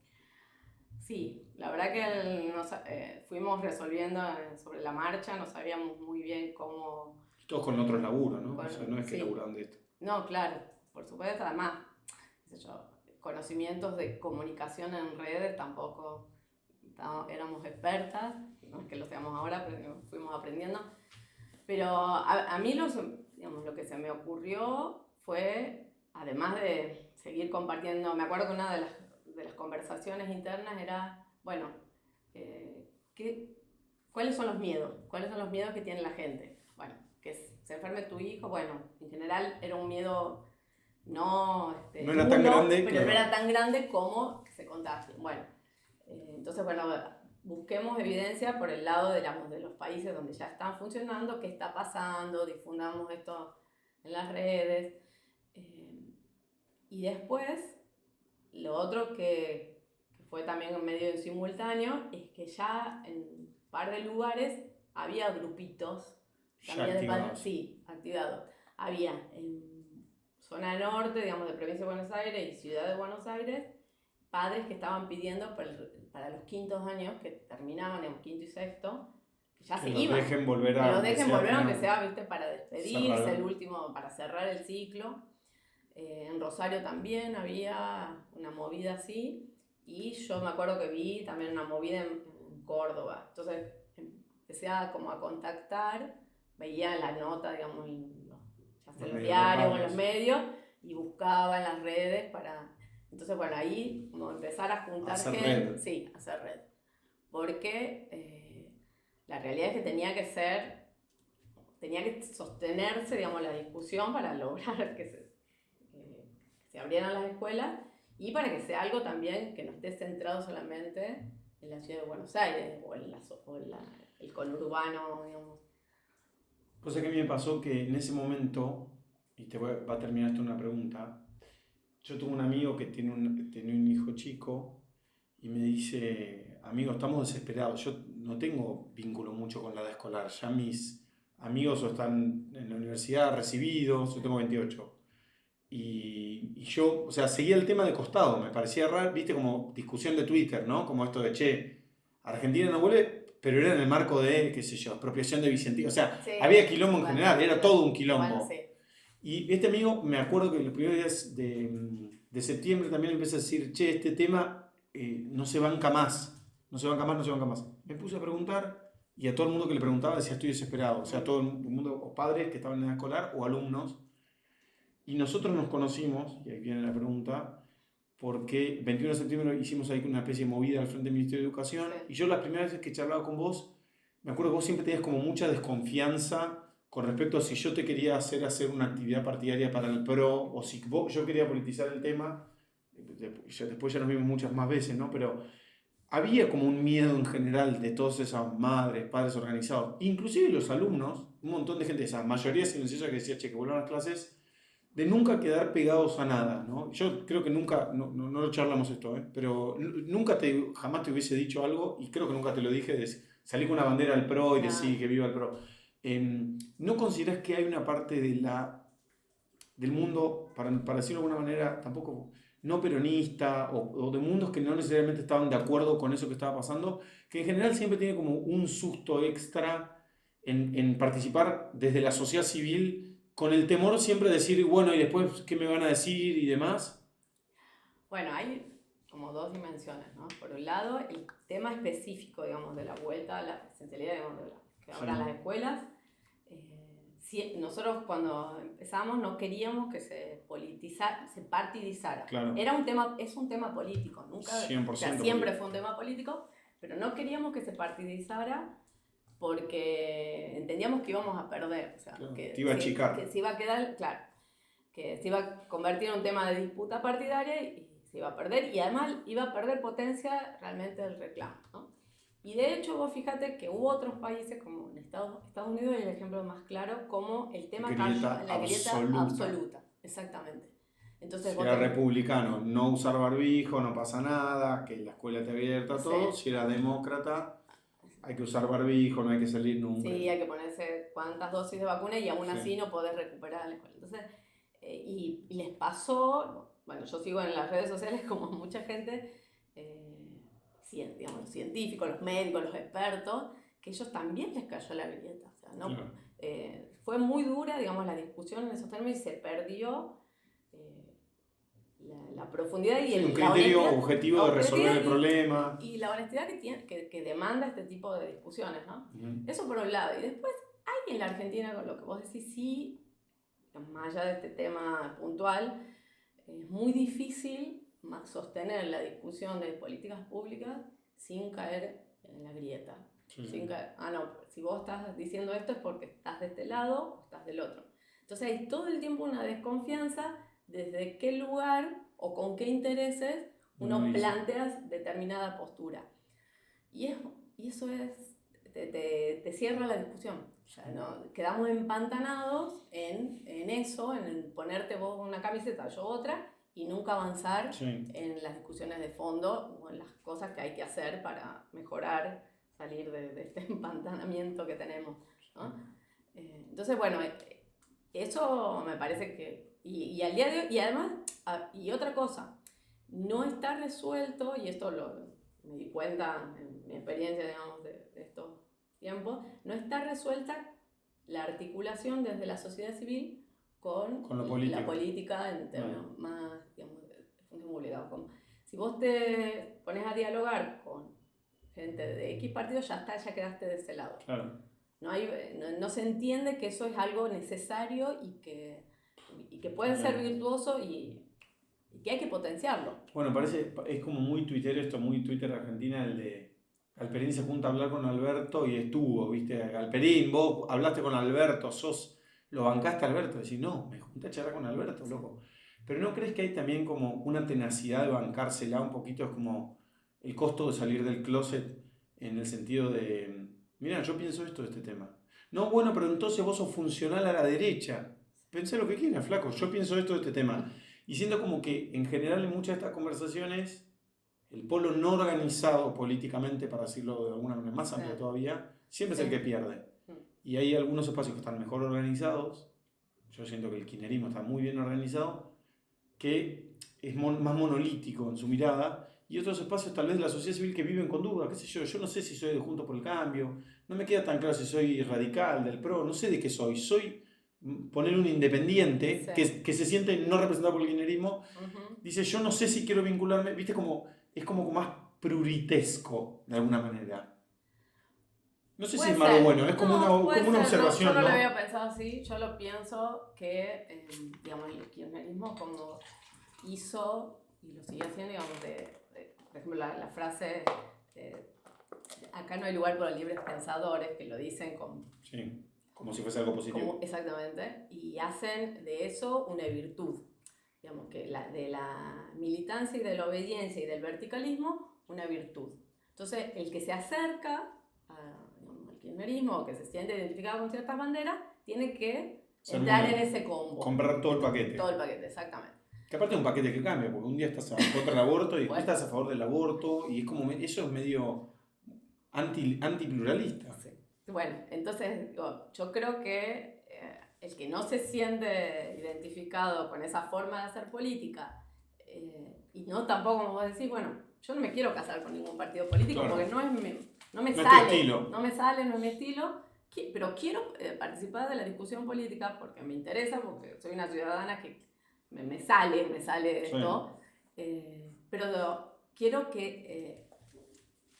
Sí, la verdad que fuimos resolviendo sobre la marcha, no sabíamos muy bien cómo... Todos con otros laburos, ¿no? O sea, no es que sí, laburaban de esto. No, claro, por supuesto, además, qué sé yo, conocimientos de comunicación en redes tampoco éramos expertas, no es que lo seamos ahora, pero fuimos aprendiendo. Pero a mí digamos, lo que se me ocurrió fue, además de seguir compartiendo, me acuerdo que una de las conversaciones internas era, bueno, ¿cuáles son los miedos? ¿Cuáles son los miedos que tiene la gente? Bueno, que se enferme tu hijo, bueno, en general era un miedo no era tan grande, pero no era tan grande como que se contagie. Bueno, entonces, bueno, busquemos evidencia por el lado de los países donde ya están funcionando, qué está pasando, difundamos esto en las redes. Y después, lo otro que fue también en medio simultáneo, es que ya en un par de lugares había grupitos activados. Había en zona norte, digamos, de provincia de Buenos Aires y ciudad de Buenos Aires, padres que estaban pidiendo para los quintos años, que terminaban en quinto y sexto, que ya se iban. Dejen volver a... Que los dejen volver, aunque sea, ¿viste? Para despedirse, cerrar. el último, para cerrar el ciclo. En Rosario también había una movida así, y yo me acuerdo que vi también una movida en Córdoba. Entonces empecé a contactar, veía la nota, digamos, ya sea en los diarios o en los medios, y buscaba en las redes para... Entonces, bueno, ahí como empezar a juntar hacer gente. Red. Sí, hacer red. Porque la realidad es que tenía que sostenerse, digamos, la discusión para lograr que se abrieran las escuelas y para que sea algo también que no esté centrado solamente en la ciudad de Buenos Aires o en el conurbano, digamos. Pues que a mí me pasó que en ese momento, y va a terminar esto una pregunta, yo tuve un amigo que tenía un hijo chico y me dice, amigo, estamos desesperados, yo no tengo vínculo mucho con la edad escolar, ya mis amigos o están en la universidad recibidos, yo tengo 28. Y yo, o sea, seguía el tema de costado, me parecía raro, viste, como discusión de Twitter, ¿no? Como esto de, che, Argentina no vuelve, pero era en el marco de, qué sé yo, apropiación de Vicentino, o sea, Sí, había quilombo en bueno, general, era todo un bueno, quilombo. sí. Y este amigo, me acuerdo que los primeros días de septiembre también empecé a decir, che, este tema no se banca más, no se banca más, no se banca más. Me puse a preguntar y a todo el mundo que le preguntaba decía, estoy desesperado, o sea, todo el mundo, o padres que estaban en la escolar o alumnos. Y nosotros nos conocimos, y ahí viene la pregunta, porque 21 de septiembre hicimos ahí una especie de movida al frente del Ministerio de Educación, Sí. y yo las primeras veces que charlaba con vos, me acuerdo que vos siempre tenías como mucha desconfianza con respecto a si yo te quería hacer una actividad partidaria para el PRO, o si yo quería politizar el tema. Después ya nos vimos muchas más veces, ¿no? Pero había como un miedo en general de todas esas madres, padres organizados, inclusive los alumnos, un montón de gente, esa mayoría silenciosa que decía, che, que vuelvan a las clases, de nunca quedar pegados a nada, ¿no? Yo creo que nunca, no lo charlamos esto, pero nunca jamás te hubiese dicho algo, y creo que nunca te lo dije, de salir con una bandera del PRO y decir que viva el PRO. ¿No consideras que hay una parte del mundo, para decirlo de alguna manera, tampoco no peronista, o de mundos que no necesariamente estaban de acuerdo con eso que estaba pasando, que en general siempre tiene como un susto extra en participar desde la sociedad civil, con el temor siempre de decir, bueno, y después, ¿qué me van a decir y demás? Bueno, hay como dos dimensiones, ¿no? Por un lado, el tema específico, digamos, de la vuelta a la presencialidad, digamos, que ahora en las escuelas. Nosotros cuando empezamos no queríamos que se politizara, se partidizara. Claro. Es un tema político, nunca, 100% o sea, siempre fue un tema político, pero no queríamos que se partidizara porque entendíamos que íbamos a perder, o sea, Claro, que, te iba a achicar. que se iba a quedar, claro, que se iba a convertir en un tema de disputa partidaria y se iba a perder, y además iba a perder potencia realmente el reclamo, ¿no? Y de hecho, vos fíjate que hubo otros países, como en Estados Unidos, es el ejemplo más claro, como el tema cambió, la grieta absoluta. Exactamente. Entonces, si era republicano, no usar barbijo, no pasa nada, que la escuela esté abierta, todo. Si era demócrata, hay que usar barbijo, no hay que salir nunca. Sí, hay que ponerse cuántas dosis de vacuna y aún así no podés recuperar la escuela. Entonces, y les pasó, bueno, yo sigo en las redes sociales como mucha gente, digamos, los científicos, los médicos, los expertos, que ellos también les cayó la grieta. O sea, no, fue muy dura, digamos, la discusión en esos términos y se perdió la profundidad y un criterio objetivo de resolver el problema. Y la honestidad que demanda este tipo de discusiones, ¿no? Eso por un lado. Y después hay en la Argentina, con lo que vos decís, sí, más allá de este tema puntual, es muy difícil sostener la discusión de políticas públicas sin caer en la grieta. Sin caer, no, si vos estás diciendo esto es porque estás de este lado o estás del otro. Entonces hay todo el tiempo una desconfianza desde qué lugar o con qué intereses uno plantea determinada postura. Y eso te cierra la discusión. O sea, no, quedamos empantanados en eso, en ponerte vos una camiseta, yo otra, y nunca avanzar en las discusiones de fondo o en las cosas que hay que hacer para mejorar, salir de este empantanamiento que tenemos, ¿no? Entonces, bueno, eso me parece que... Y al día de hoy, y además, y otra cosa, no está resuelto, y esto me di cuenta en mi experiencia, digamos, de estos tiempos, no está resuelta la articulación desde la sociedad civil con la política en términos más, digamos, de función pública. Si vos te pones a dialogar con gente de X partido, ya quedaste de ese lado. Claro. No se entiende que eso es algo necesario y que puede ser virtuoso y que hay que potenciarlo. Bueno, es como muy tuitero esto, muy Twitter Argentina, el de Galperín se junta a hablar con Alberto y estuvo, ¿viste? Galperín, vos hablaste con Alberto, lo bancaste a Alberto, decís, no, me junté a charlar con Alberto, loco. Pero ¿no crees que hay también como una tenacidad de bancársela un poquito? Es como el costo de salir del closet en el sentido de, mira, yo pienso esto de este tema. No, bueno, pero entonces vos sos funcional a la derecha. Pensé lo que quieras, flaco, yo pienso esto de este tema. Y siento como que en general en muchas de estas conversaciones el polo no organizado políticamente, para decirlo de alguna manera más amplia todavía, siempre es el que pierde. y hay algunos espacios que están mejor organizados. Yo siento que el kirchnerismo está muy bien organizado, que es más monolítico en su mirada, y otros espacios tal vez de la sociedad civil que viven con duda, qué sé yo no sé si soy de Juntos por el Cambio, no me queda tan claro si soy radical, del PRO, no sé de qué soy poner un independiente que se siente no representado por el kirchnerismo, dice yo no sé si quiero vincularme, viste, es como más pruritesco de alguna manera. No sé si es malo o bueno, es como una observación, yo no lo había pensado así, yo lo pienso que, digamos, el kirchnerismo como hizo, y lo sigue haciendo, digamos, por ejemplo, la frase, acá no hay lugar para libres pensadores, que lo dicen Sí, como si fuese algo positivo. Exactamente, y hacen de eso una virtud, digamos, que de la militancia y de la obediencia y del verticalismo, una virtud. Entonces, el que se acerca al kirchnerismo, que se siente identificado con ciertas banderas, tiene que entrar en ese combo. Comprar todo el paquete. Todo el paquete, exactamente. Que aparte es un paquete que cambia, porque un día estás contra el aborto y después estás a favor del aborto, y es como, eso es medio antipluralista. Sí. Bueno, entonces yo creo que el que no se siente identificado con esa forma de hacer política, y no tampoco, como vos decís, bueno, yo no me quiero casar con ningún partido político, claro, porque no me sale, no es mi estilo, pero quiero participar de la discusión política porque me interesa, porque soy una ciudadana que me sale esto, pero quiero que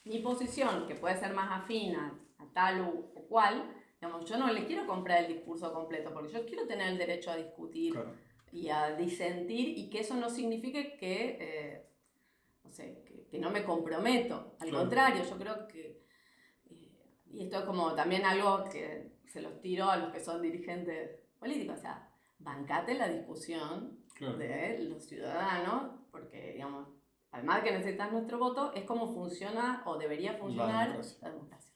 mi posición, que puede ser más afina a tal o cual, digamos, yo no le quiero comprar el discurso completo, porque yo quiero tener el derecho a discutir, claro, y a disentir, y que eso no signifique que, no sé, que no me comprometo. Al claro, contrario, yo creo que, y esto es como también algo que se los tiro a los que son dirigentes políticos, o sea, bancate la discusión, claro, de los ciudadanos, porque, digamos, además de que necesitas nuestro voto, es como funciona o debería funcionar la democracia.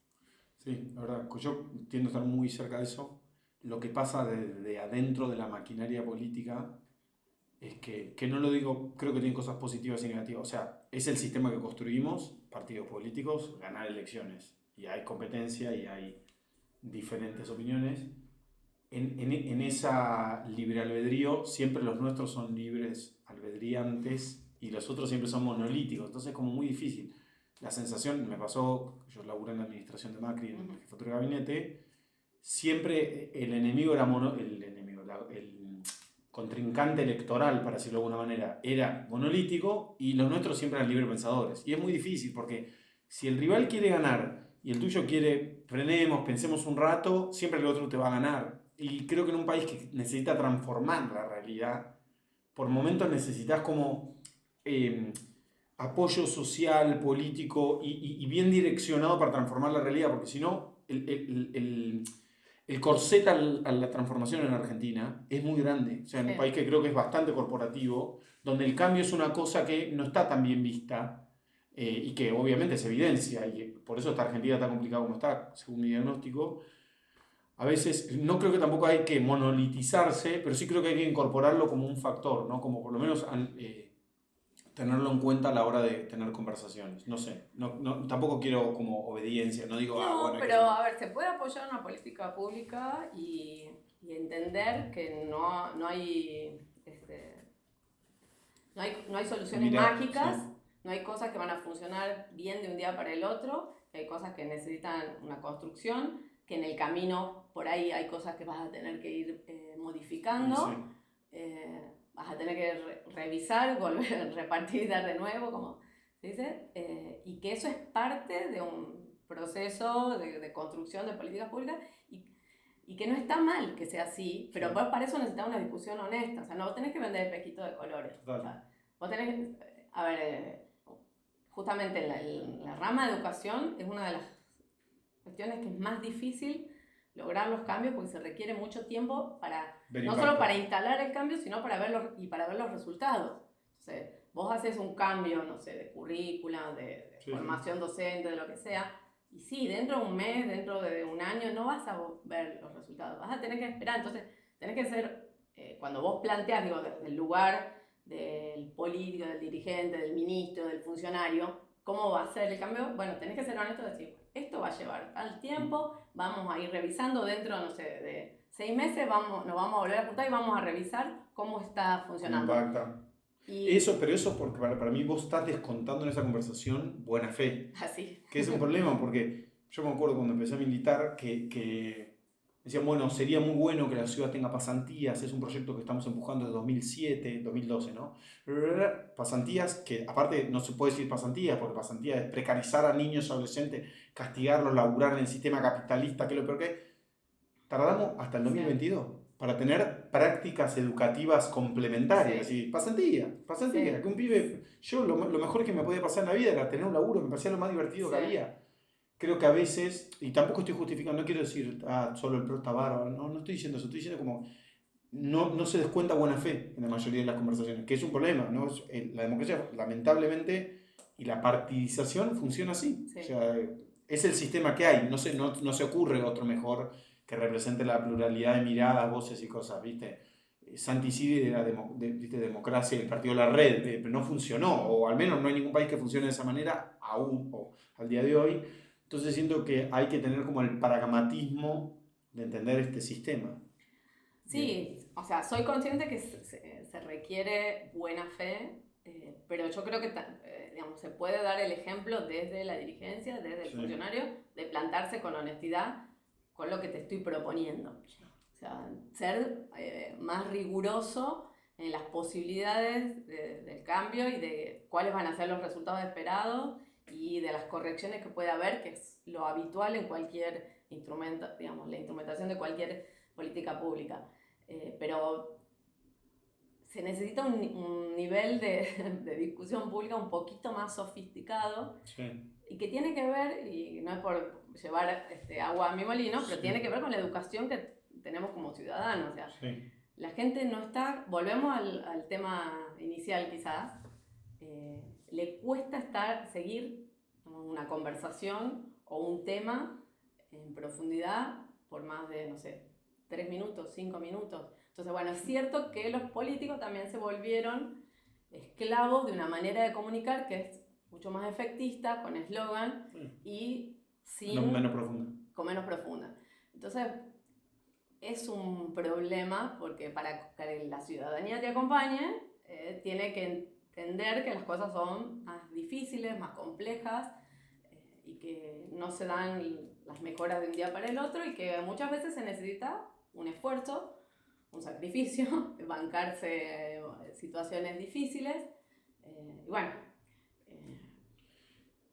Sí, la verdad, yo tiendo a estar muy cerca de eso. Lo que pasa de adentro de la maquinaria política es que no lo digo, creo que tiene cosas positivas y negativas. O sea, es el sistema que construimos, partidos políticos, ganar elecciones. Y hay competencia y hay diferentes opiniones. En esa libre albedrío, siempre los nuestros son libres albedriantes y los otros siempre son monolíticos. Entonces es como muy difícil. La sensación, me pasó, yo laburé en la administración de Macri, en el jefatura de gabinete, siempre el enemigo era el contrincante electoral, para decirlo de alguna manera, era monolítico y los nuestros siempre eran libre pensadores. Y es muy difícil porque si el rival quiere ganar y el tuyo quiere, frenemos, pensemos un rato, siempre el otro te va a ganar. Y creo que en un país que necesita transformar la realidad, por momentos necesitas como apoyo social, político y bien direccionado para transformar la realidad, porque si no, el corset a la transformación en Argentina es muy grande. O sea, en un país que creo que es bastante corporativo, donde el cambio es una cosa que no está tan bien vista y que obviamente se evidencia, y por eso esta Argentina está complicada como está, según mi diagnóstico. A veces no creo que tampoco hay que monolitizarse, pero sí creo que hay que incorporarlo como un factor, ¿no? Como por lo menos tenerlo en cuenta a la hora de tener conversaciones. No sé, tampoco quiero como obediencia, no digo... No, bueno, pero a ver, se puede apoyar una política pública y entender que no hay soluciones mágicas, sí, no hay cosas que van a funcionar bien de un día para el otro, hay cosas que necesitan una construcción, que en el camino por ahí hay cosas que vas a tener que ir modificando, sí, vas a tener que revisar, volver, repartir, dar de nuevo, como se dice, y que eso es parte de un proceso de construcción de políticas públicas y que no está mal que sea así, pero sí, para eso necesitas una discusión honesta, o sea, no vos tenés que vender espejitos de colores, o sea, vos tenés, a ver, justamente la rama de educación es una de las cuestiones que es más difícil lograr los cambios porque se requiere mucho tiempo para no solo para instalar el cambio, sino para ver los resultados. Entonces, vos haces un cambio, no sé, de currícula, de sí, formación docente, de lo que sea, y sí, dentro de un mes, dentro de un año, no vas a ver los resultados, vas a tener que esperar. Entonces, tenés que ser, cuando vos planteás, digo, desde el lugar del político, del dirigente, del ministro, del funcionario, ¿cómo va a ser el cambio? Bueno, tenés que ser honesto y decir, esto va a llevar tal tiempo, vamos a ir revisando dentro, no sé, de 6 meses, nos vamos a volver a juntar y vamos a revisar cómo está funcionando. ¿Cómo impacta? Pero eso porque para mí vos estás descontando en esa conversación buena fe. Así. Que es un problema, porque yo me acuerdo cuando empecé a militar que decían, bueno, sería muy bueno que la ciudad tenga pasantías, es un proyecto que estamos empujando desde 2007, 2012, ¿no? Pasantías, que aparte no se puede decir pasantías, porque pasantías es precarizar a niños y adolescentes, castigarlos, laburar en el sistema capitalista, que es lo peor que hay. Tardamos hasta el 2022 para tener prácticas educativas complementarias. Sí. Y pasantía, Sí. que un pibe, yo lo mejor que me podía pasar en la vida era tener un laburo, me parecía lo más divertido que había. Creo que a veces, y tampoco estoy justificando, no quiero decir, solo el pro está bárbaro, no estoy diciendo eso, estoy diciendo como, no se descuenta buena fe en la mayoría de las conversaciones, que es un problema, ¿no? La democracia, lamentablemente, y la partidización funciona así. Sí. O sea, es el sistema que hay, no se ocurre otro mejor que represente la pluralidad de miradas, voces y cosas, ¿viste? Santi Cidi de la democracia y el partido La Red, no funcionó, o al menos no hay ningún país que funcione de esa manera aún, o al día de hoy. Entonces siento que hay que tener como el pragmatismo de entender este sistema. Sí, Bien. o sea, soy consciente que se requiere buena fe, pero yo creo que digamos, se puede dar el ejemplo desde la dirigencia, desde el funcionario, de plantarse con honestidad con lo que te estoy proponiendo. O sea, ser más riguroso en las posibilidades del cambio y de cuáles van a ser los resultados esperados y de las correcciones que puede haber, que es lo habitual en cualquier instrumento, digamos, la instrumentación de cualquier política pública. Pero se necesita un nivel de discusión pública un poquito más sofisticado, y que tiene que ver, y no es por llevar agua a mi molino, pero tiene que ver con la educación que tenemos como ciudadanos. O sea, la gente no está, volvemos al tema inicial quizás, le cuesta seguir una conversación o un tema en profundidad por más de, no sé, 3 minutos, 5 minutos. Entonces, bueno, es cierto que los políticos también se volvieron esclavos de una manera de comunicar que es mucho más efectista, con eslogan y menos profunda. Con menos profunda. Entonces, es un problema porque para que la ciudadanía te acompañe, tiene que entender que las cosas son más difíciles, más complejas, y que no se dan las mejoras de un día para el otro, y que muchas veces se necesita un esfuerzo, un sacrificio, bancarse situaciones difíciles, y bueno.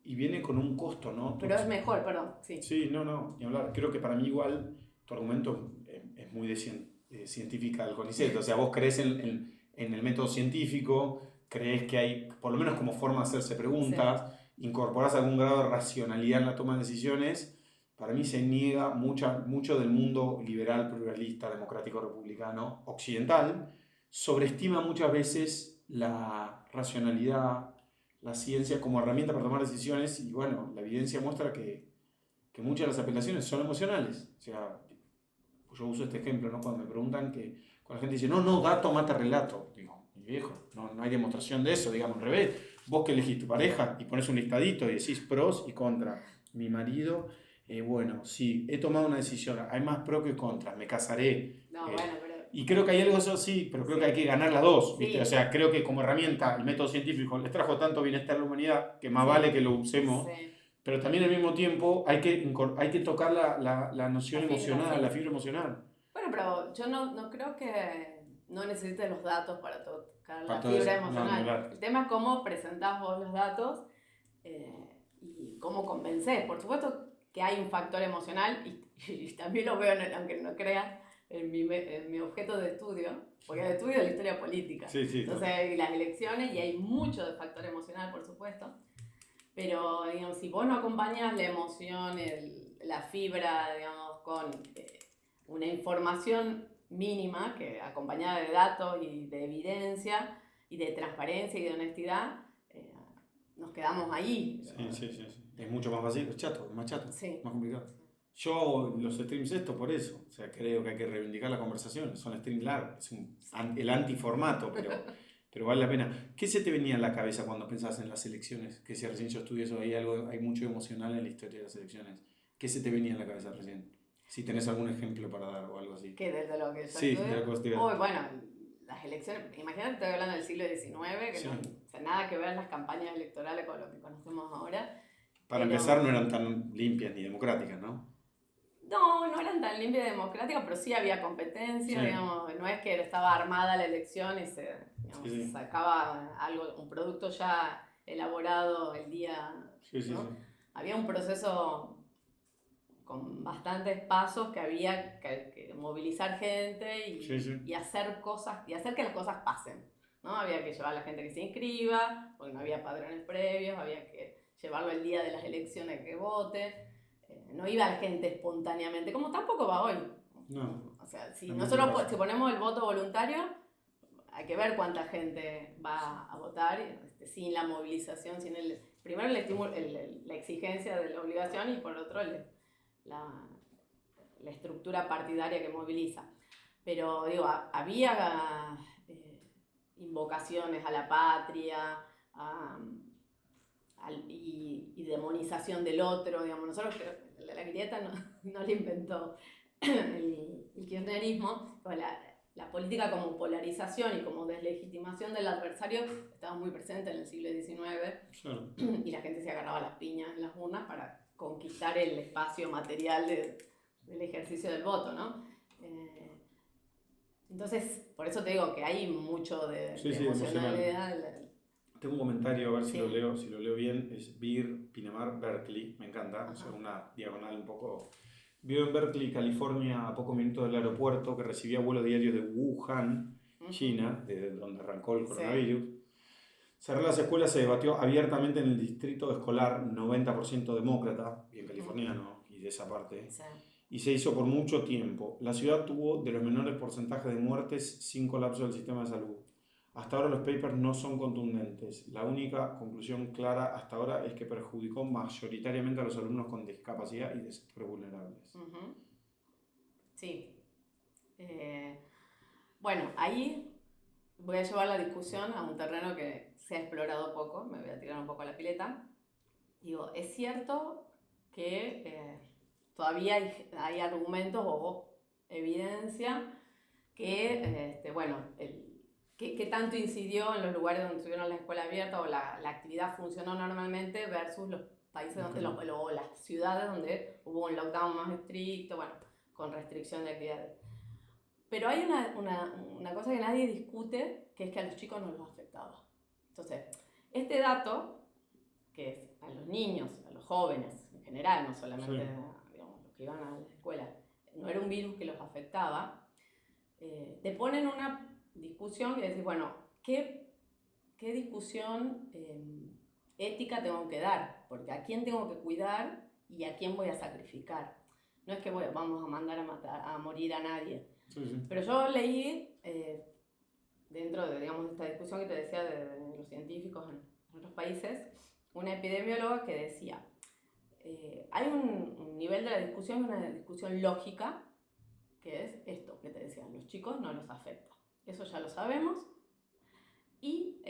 Y viene con un costo, ¿no? Pero es mejor, perdón, sí. Sí, ni hablar. Creo que para mí igual tu argumento es muy científica del CONICET. O sea, vos crees en el método científico, crees que hay, por lo menos como forma de hacerse preguntas, incorporás algún grado de racionalidad en la toma de decisiones. Para mí se niega mucho del mundo liberal, pluralista, democrático, republicano, occidental, sobreestima muchas veces la racionalidad, la ciencia como herramienta para tomar decisiones, y bueno, la evidencia muestra que muchas de las apelaciones son emocionales. O sea, yo uso este ejemplo, ¿no? Cuando me preguntan cuando la gente dice, no, dato mata relato. Digo, mi viejo, no hay demostración de eso, digamos, al revés. Vos que elegís tu pareja y pones un listadito y decís pros y contras. Mi marido, bueno, sí, he tomado una decisión, hay más pro que contra, me casaré. Bueno, pero... Y creo que hay algo eso sí, pero creo que hay que ganar las dos, ¿viste? Sí. O sea, creo que como herramienta el método científico les trajo tanto bienestar a la humanidad que más vale que lo usemos. Pero también al mismo tiempo hay que tocar la noción emocional, la fibra emocional. Bueno, pero yo no creo que no necesites los datos para tocar la fibra emocional. El tema es cómo presentás vos los datos y cómo convencés. Por supuesto que hay un factor emocional, y también lo veo, aunque no creas, en mi objeto de estudio, porque estudio la historia política. Entonces hay las elecciones y hay mucho de factor emocional, por supuesto. Pero, digamos, si vos no acompañas la emoción, la fibra, digamos, con una información mínima, que acompañada de datos y de evidencia y de transparencia y de honestidad, nos quedamos ahí. Sí. Es mucho más fácil, es más chato, más complicado. Sí. Yo los streams por eso, o sea, creo que hay que reivindicar la conversación, son streams largos, es el antiformato, pero vale la pena. ¿Qué se te venía en la cabeza cuando pensabas en las elecciones? Que si recién yo estudié eso, hay mucho emocional en la historia de las elecciones. ¿Qué se te venía en la cabeza recién? Si tenés algún ejemplo para dar o algo así. Que desde lo que yo Sí, de estudié. la cuestión. Uy, bueno, las elecciones, imagínate, estoy hablando del siglo XIX, que Sí. no, o sea, nada que ver las campañas electorales con lo que conocemos ahora. Para Pero, empezar, no eran tan limpias ni democráticas, ¿no? no eran tan limpias y democráticas, pero sí había competencia, Sí. digamos, no es que estaba armada la elección y se digamos, Sí, sí. sacaba algo, un producto ya elaborado el día, Sí, sí, ¿no? sí. Había un proceso con bastantes pasos que había que movilizar gente Sí, sí. y hacer cosas, y hacer que las cosas pasen, ¿no? Había que llevar a la gente que se inscriba, porque no había padrones previos, había que llevarlo el día de las elecciones que vote, no iba la gente espontáneamente, como tampoco va hoy. No. O sea, si Es muy nosotros fácil. si ponemos el voto voluntario, hay que ver cuánta gente va a votar sin la movilización, sin primero la exigencia de la obligación y por otro la, la estructura partidaria que moviliza. Pero digo, había invocaciones a la patria y demonización del otro, digamos. Nosotros, la grieta no la inventó el kirchnerismo, pero la política como polarización y como deslegitimación del adversario estaba muy presente en el siglo XIX. Claro. Y la gente se agarraba las piñas en las urnas para conquistar el espacio material del ejercicio del voto, ¿no? Entonces, por eso te digo que hay mucho de emocional. emocionalidad. Tengo un comentario, a ver Sí. si lo leo bien. Es Pinamar, Berkeley, me encanta. Ajá. O sea, una diagonal un poco. Vivo en Berkeley, California, a pocos minutos del aeropuerto, que recibía vuelo diario de Wuhan, China, desde donde arrancó el coronavirus. Cerrar las escuelas se debatió abiertamente en el distrito escolar, 90% demócrata, bien californiano, y de esa parte, Sí. y se hizo por mucho tiempo. La ciudad tuvo de los menores porcentajes de muertes sin colapso del sistema de salud. Hasta ahora los papers no son contundentes. La única conclusión clara hasta ahora es que perjudicó mayoritariamente a los alumnos con discapacidad y de sectores vulnerables. Sí. Bueno, ahí voy a llevar la discusión a un terreno que se ha explorado poco, me voy a tirar un poco a la pileta. Digo, es cierto que todavía hay argumentos o evidencia que, bueno, que tanto incidió en los lugares donde tuvieron la escuela abierta o la actividad funcionó normalmente versus los países donde, o las ciudades donde hubo un lockdown más estricto, bueno, con restricción de actividades. Pero hay una cosa que nadie discute, que es que a los chicos no los afectaba. Entonces, este dato, que es a los niños, a los jóvenes en general, no solamente digamos, los que iban a la escuela, no era un virus que los afectaba, te pone en una discusión que decís, bueno, ¿qué discusión ética tengo que dar? Porque a quién tengo que cuidar y a quién voy a sacrificar. No es que vamos a mandar a morir a nadie. Sí. Pero yo leí, dentro de digamos, esta discusión que te decía de los científicos en otros países, una epidemióloga que decía, hay un nivel de la discusión, una discusión lógica, que es esto que te decía, los chicos no los afecta. Eso ya lo sabemos. Y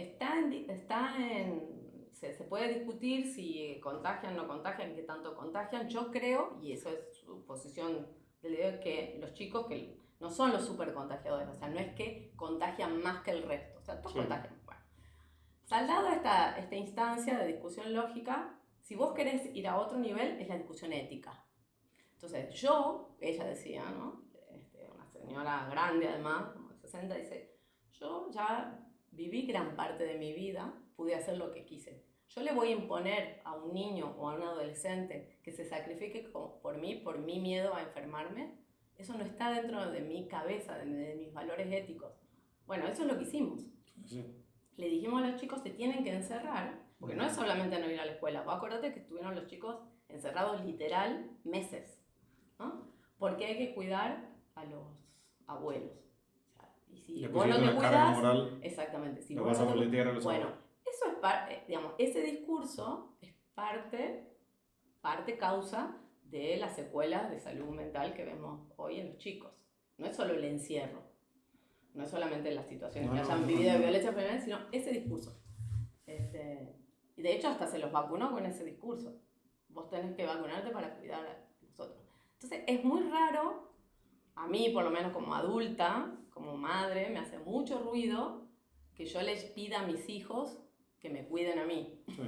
se puede discutir si contagian, no contagian, qué tanto contagian. Yo creo, y eso es su posición del video, que los chicos que no son los super contagiadores, o sea, no es que contagian más que el resto, o sea, todos contagian. Bueno, saldado esta instancia de discusión lógica, si vos querés ir a otro nivel, es la discusión ética. Entonces, ella decía, ¿no? Una señora grande además, como de 60, dice, yo ya viví gran parte de mi vida, pude hacer lo que quise. Yo le voy a imponer a un niño o a un adolescente que se sacrifique por mi miedo a enfermarme. Eso no está dentro de mi cabeza, de mis valores éticos. Bueno, eso es lo que hicimos. Sí. Le dijimos a los chicos, se tienen que encerrar, porque no es solamente no ir a la escuela. Vos acordate que estuvieron los chicos encerrados literal meses, ¿no? Porque hay que cuidar a los abuelos. O sea, y si vos no te cuidás, exactamente, si lo vos vas a boletear a los bueno, abuelos. eso es parte, digamos, ese discurso es parte causa de las secuelas de salud mental que vemos hoy en los chicos. No es solo el encierro. No es solamente las situaciones que hayan vivido de violencia femenina, sino ese discurso. Y de hecho hasta se los vacunó con ese discurso. Vos tenés que vacunarte para cuidar a los otros. Entonces es muy raro, a mí por lo menos como adulta, como madre, me hace mucho ruido que yo les pida a mis hijos que me cuiden a mí. Sí.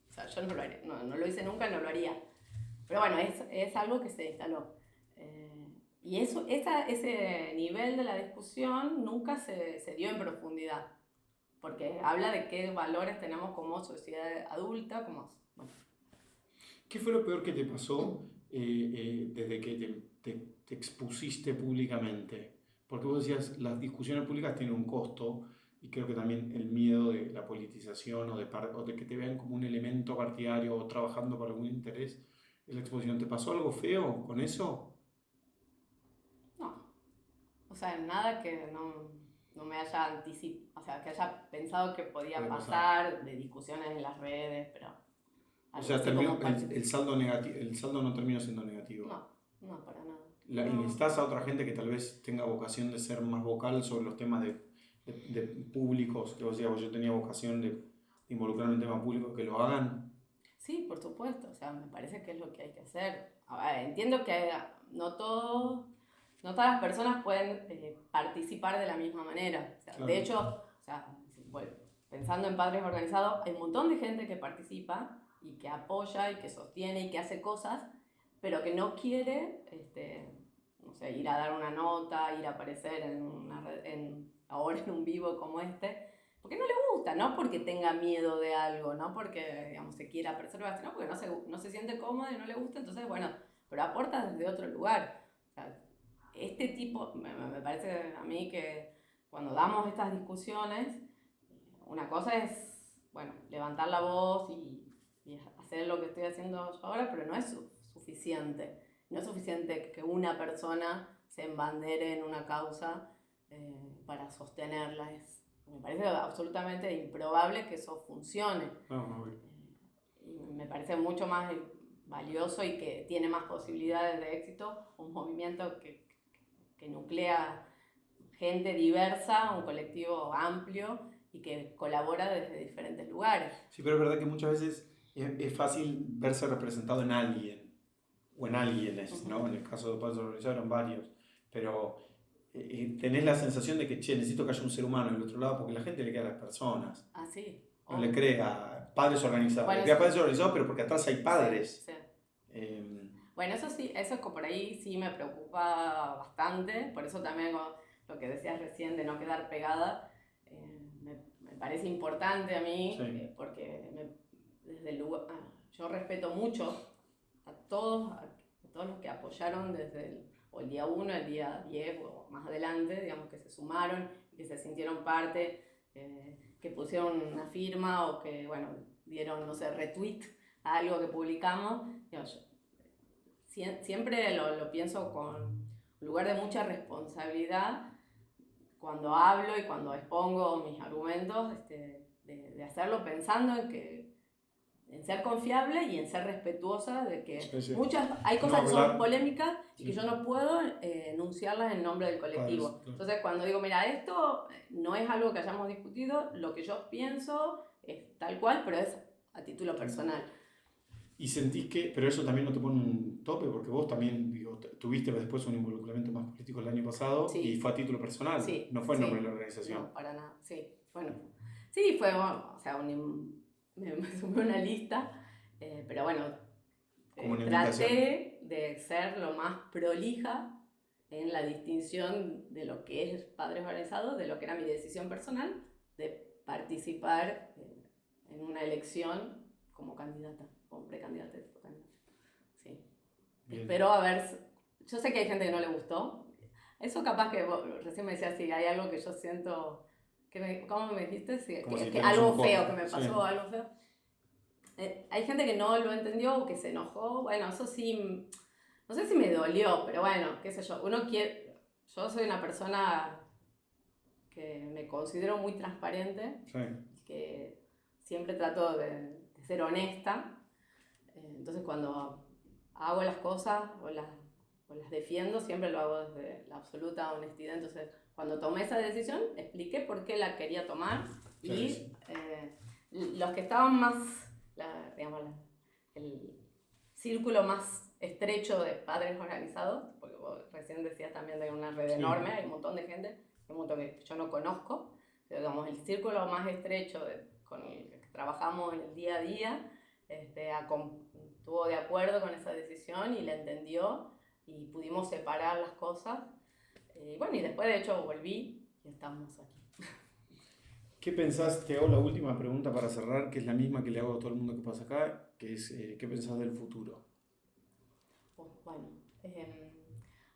O sea, yo no lo haría, no lo hice nunca, no lo haría. Pero bueno, es algo que se instaló. Y ese nivel de la discusión nunca se dio en profundidad, porque habla de qué valores tenemos como sociedad adulta, como... Bueno. ¿Qué fue lo peor que te pasó desde que te expusiste públicamente? Porque vos decías, las discusiones públicas tienen un costo, y creo que también el miedo de la politización o de que te vean como un elemento partidario o trabajando para algún interés en la exposición. ¿Te pasó algo feo con eso? No, o sea, nada que no me haya anticipado, o sea, que haya pensado que podía pasar, de discusiones en las redes, pero... O sea, el saldo no terminó siendo negativo. No, para nada. ¿Instás a otra gente que tal vez tenga vocación de ser más vocal sobre los temas de públicos? Que vos decías, yo tenía vocación de involucrarme en temas públicos, que lo hagan. Sí, por supuesto, o sea, me parece que es lo que hay que hacer. A ver, entiendo que no todas las personas pueden participar de la misma manera. O sea, claro. De hecho, o sea, bueno, pensando en padres organizados, hay un montón de gente que participa y que apoya y que sostiene y que hace cosas, pero que no quiere, no sé, ir a dar una nota, ir a aparecer ahora en un vivo como porque no le gusta, no porque tenga miedo de algo, no porque, digamos, se quiera preservar, sino porque no se siente cómodo y no le gusta, entonces, bueno, pero aporta desde otro lugar. O sea, este tipo, me parece a mí que cuando damos estas discusiones, una cosa es, bueno, levantar la voz y hacer lo que estoy haciendo yo ahora, pero no es suficiente. No es suficiente que una persona se embandere en una causa para sostenerla. Me parece absolutamente improbable que eso funcione. Y me parece mucho más valioso y que tiene más posibilidades de éxito un movimiento que nuclea gente diversa, un colectivo amplio y que colabora desde diferentes lugares. Sí, pero es verdad que muchas veces es fácil verse representado en alguien o en alguienes, ¿no? En el caso de Padres Organizados eran varios, pero tenés la sensación de que, necesito que haya un ser humano en el otro lado, porque la gente le cree a las personas. Ah, sí. No le cree a Padres Organizados, bueno, le cree a Padres Organizados, pero porque atrás hay padres. Sí. Bueno, eso sí, eso por ahí sí me preocupa bastante, por eso también lo que decías recién de no quedar pegada, me parece importante a mí, sí. Porque desde el lugar, yo respeto mucho a todos los que apoyaron desde el día 1, el día 10 o más adelante, digamos, que se sumaron, que se sintieron parte, que pusieron una firma o que, bueno, dieron, no sé, retweet a algo que publicamos. Digamos, siempre lo pienso con un lugar de mucha responsabilidad cuando hablo y cuando expongo mis argumentos, de hacerlo pensando en ser confiable y en ser respetuosa de que sí. Hay cosas que son polémicas y que yo no puedo enunciarlas en nombre del colectivo. Claro. Entonces cuando digo, mira, esto no es algo que hayamos discutido, lo que yo pienso es tal cual, pero es a título personal. Y sentís que, pero eso también no te pone un tope, porque vos también, digo, tuviste después un involucramente más político el año pasado, sí. Y fue a título personal, sí. No fue en nombre de la organización. No, para nada, sí. Bueno, sí, fue, o sea, me sumé una lista, pero bueno, traté de ser lo más prolija en la distinción de lo que es Padres Organizados, de lo que era mi decisión personal de participar en una elección como candidata, como precandidata. Sí. Espero yo sé que hay gente que no le gustó. Eso capaz que vos recién me decías, si hay algo que yo siento, ¿cómo me dijiste? Sí, que algo feo, que me pasó, sí. Algo feo. Hay gente que no lo entendió o que se enojó. Bueno, eso sí, no sé si me dolió, pero bueno, qué sé yo. Yo soy una persona que me considero muy transparente, sí. Que siempre trato de ser honesta. Entonces cuando hago las cosas o las defiendo, siempre lo hago desde la absoluta honestidad. Entonces cuando tomé esa decisión, expliqué por qué la quería tomar y los que estaban más, el círculo más estrecho de padres organizados, porque vos recién decías también de una red enorme, hay un montón de gente, hay un montón que yo no conozco, pero digamos, el círculo más estrecho con el que trabajamos en el día a día, estuvo de acuerdo con esa decisión y la entendió y pudimos separar las cosas. Y bueno, y después de hecho volví y estamos aquí. ¿Qué pensás? Te hago la última pregunta para cerrar, que es la misma que le hago a todo el mundo que pasa acá, que es ¿qué pensás del futuro? Bueno,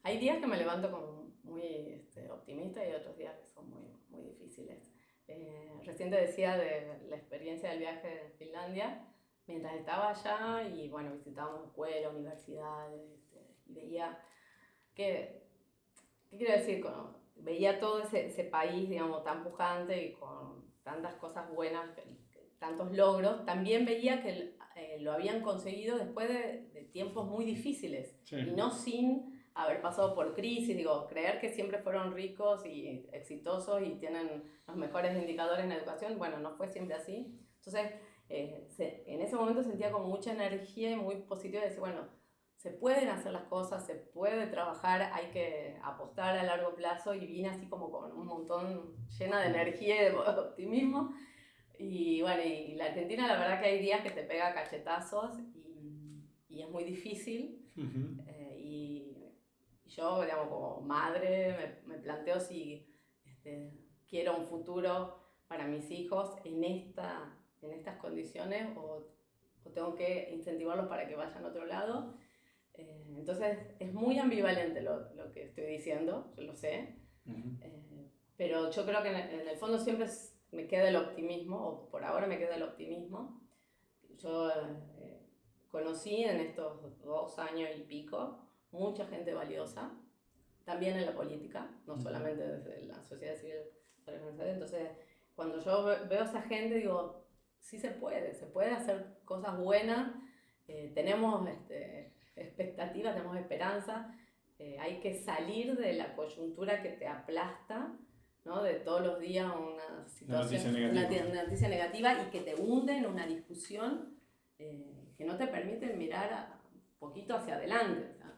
hay días que me levanto como muy optimista y otros días que son muy, muy difíciles. Recién te decía de la experiencia del viaje en Finlandia, mientras estaba allá y bueno, visitábamos escuelas, universidades, y veía que, ¿qué quiero decir? Veía todo ese país, digamos, tan pujante y con tantas cosas buenas, tantos logros, también veía que lo habían conseguido después de tiempos muy difíciles y no sin haber pasado por crisis. Digo, creer que siempre fueron ricos y exitosos y tienen los mejores indicadores en educación, bueno, no fue siempre así. Entonces, en ese momento sentía como mucha energía y muy positiva de decir, bueno, se pueden hacer las cosas, se puede trabajar, hay que apostar a largo plazo, y vine así como con un montón llena de energía y de optimismo. Y bueno, y la Argentina la verdad que hay días que te pega cachetazos y es muy difícil. Y yo, digamos, como madre me planteo si quiero un futuro para mis hijos en estas condiciones o tengo que incentivarlos para que vayan a otro lado. Entonces es muy ambivalente lo que estoy diciendo, yo lo sé, pero yo creo que en el fondo siempre me queda el optimismo, o por ahora me queda el optimismo. Yo conocí en estos 2 años y pico mucha gente valiosa, también en la política, no solamente desde la sociedad civil. Entonces, cuando yo veo a esa gente, digo, sí se puede hacer cosas buenas, tenemos expectativas, tenemos esperanza, hay que salir de la coyuntura que te aplasta, ¿no? De todos los días una situación, una noticia negativa y que te hunde en una discusión que no te permite mirar un poquito hacia adelante, ¿no?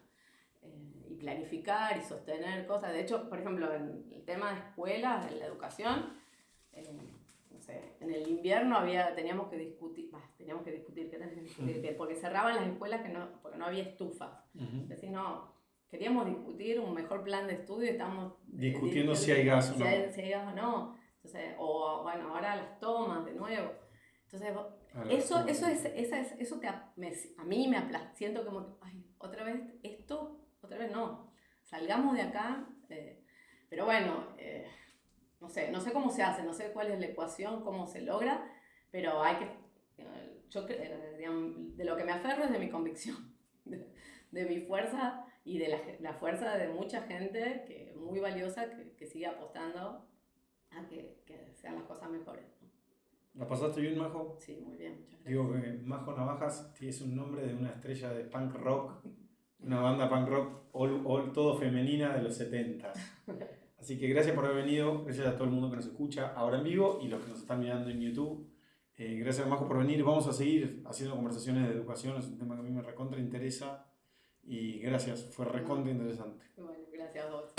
Y planificar y sostener cosas. De hecho, por ejemplo, en el tema de escuelas, en la educación, no sé, en el invierno teníamos que discutir, porque cerraban las escuelas porque no había estufa. Es decir, no, queríamos discutir un mejor plan de estudio y estamos discutiendo si hay gas o no. Si hay gas o no. Entonces, o bueno, ahora las tomas de nuevo. Entonces, a mí me aplasta. Siento como, ay, otra vez esto, otra vez no. Salgamos de acá. Pero bueno, no sé cómo se hace, no sé cuál es la ecuación, cómo se logra, pero yo digamos, de lo que me aferro es de mi convicción, de mi fuerza y de la fuerza de mucha gente muy valiosa que sigue apostando a que sean las cosas mejores, ¿no? ¿La pasaste bien, Majo? Sí, muy bien, muchas gracias. Digo que Majo Navajas es un nombre de una estrella de punk rock, una banda punk rock all todo femenina de los 70. Así que gracias por haber venido, gracias a todo el mundo que nos escucha ahora en vivo y los que nos están mirando en YouTube. Gracias, Majo, por venir. Vamos a seguir haciendo conversaciones de educación, es un tema que a mí me recontra interesa y gracias, fue recontra interesante. Bueno, gracias a vos.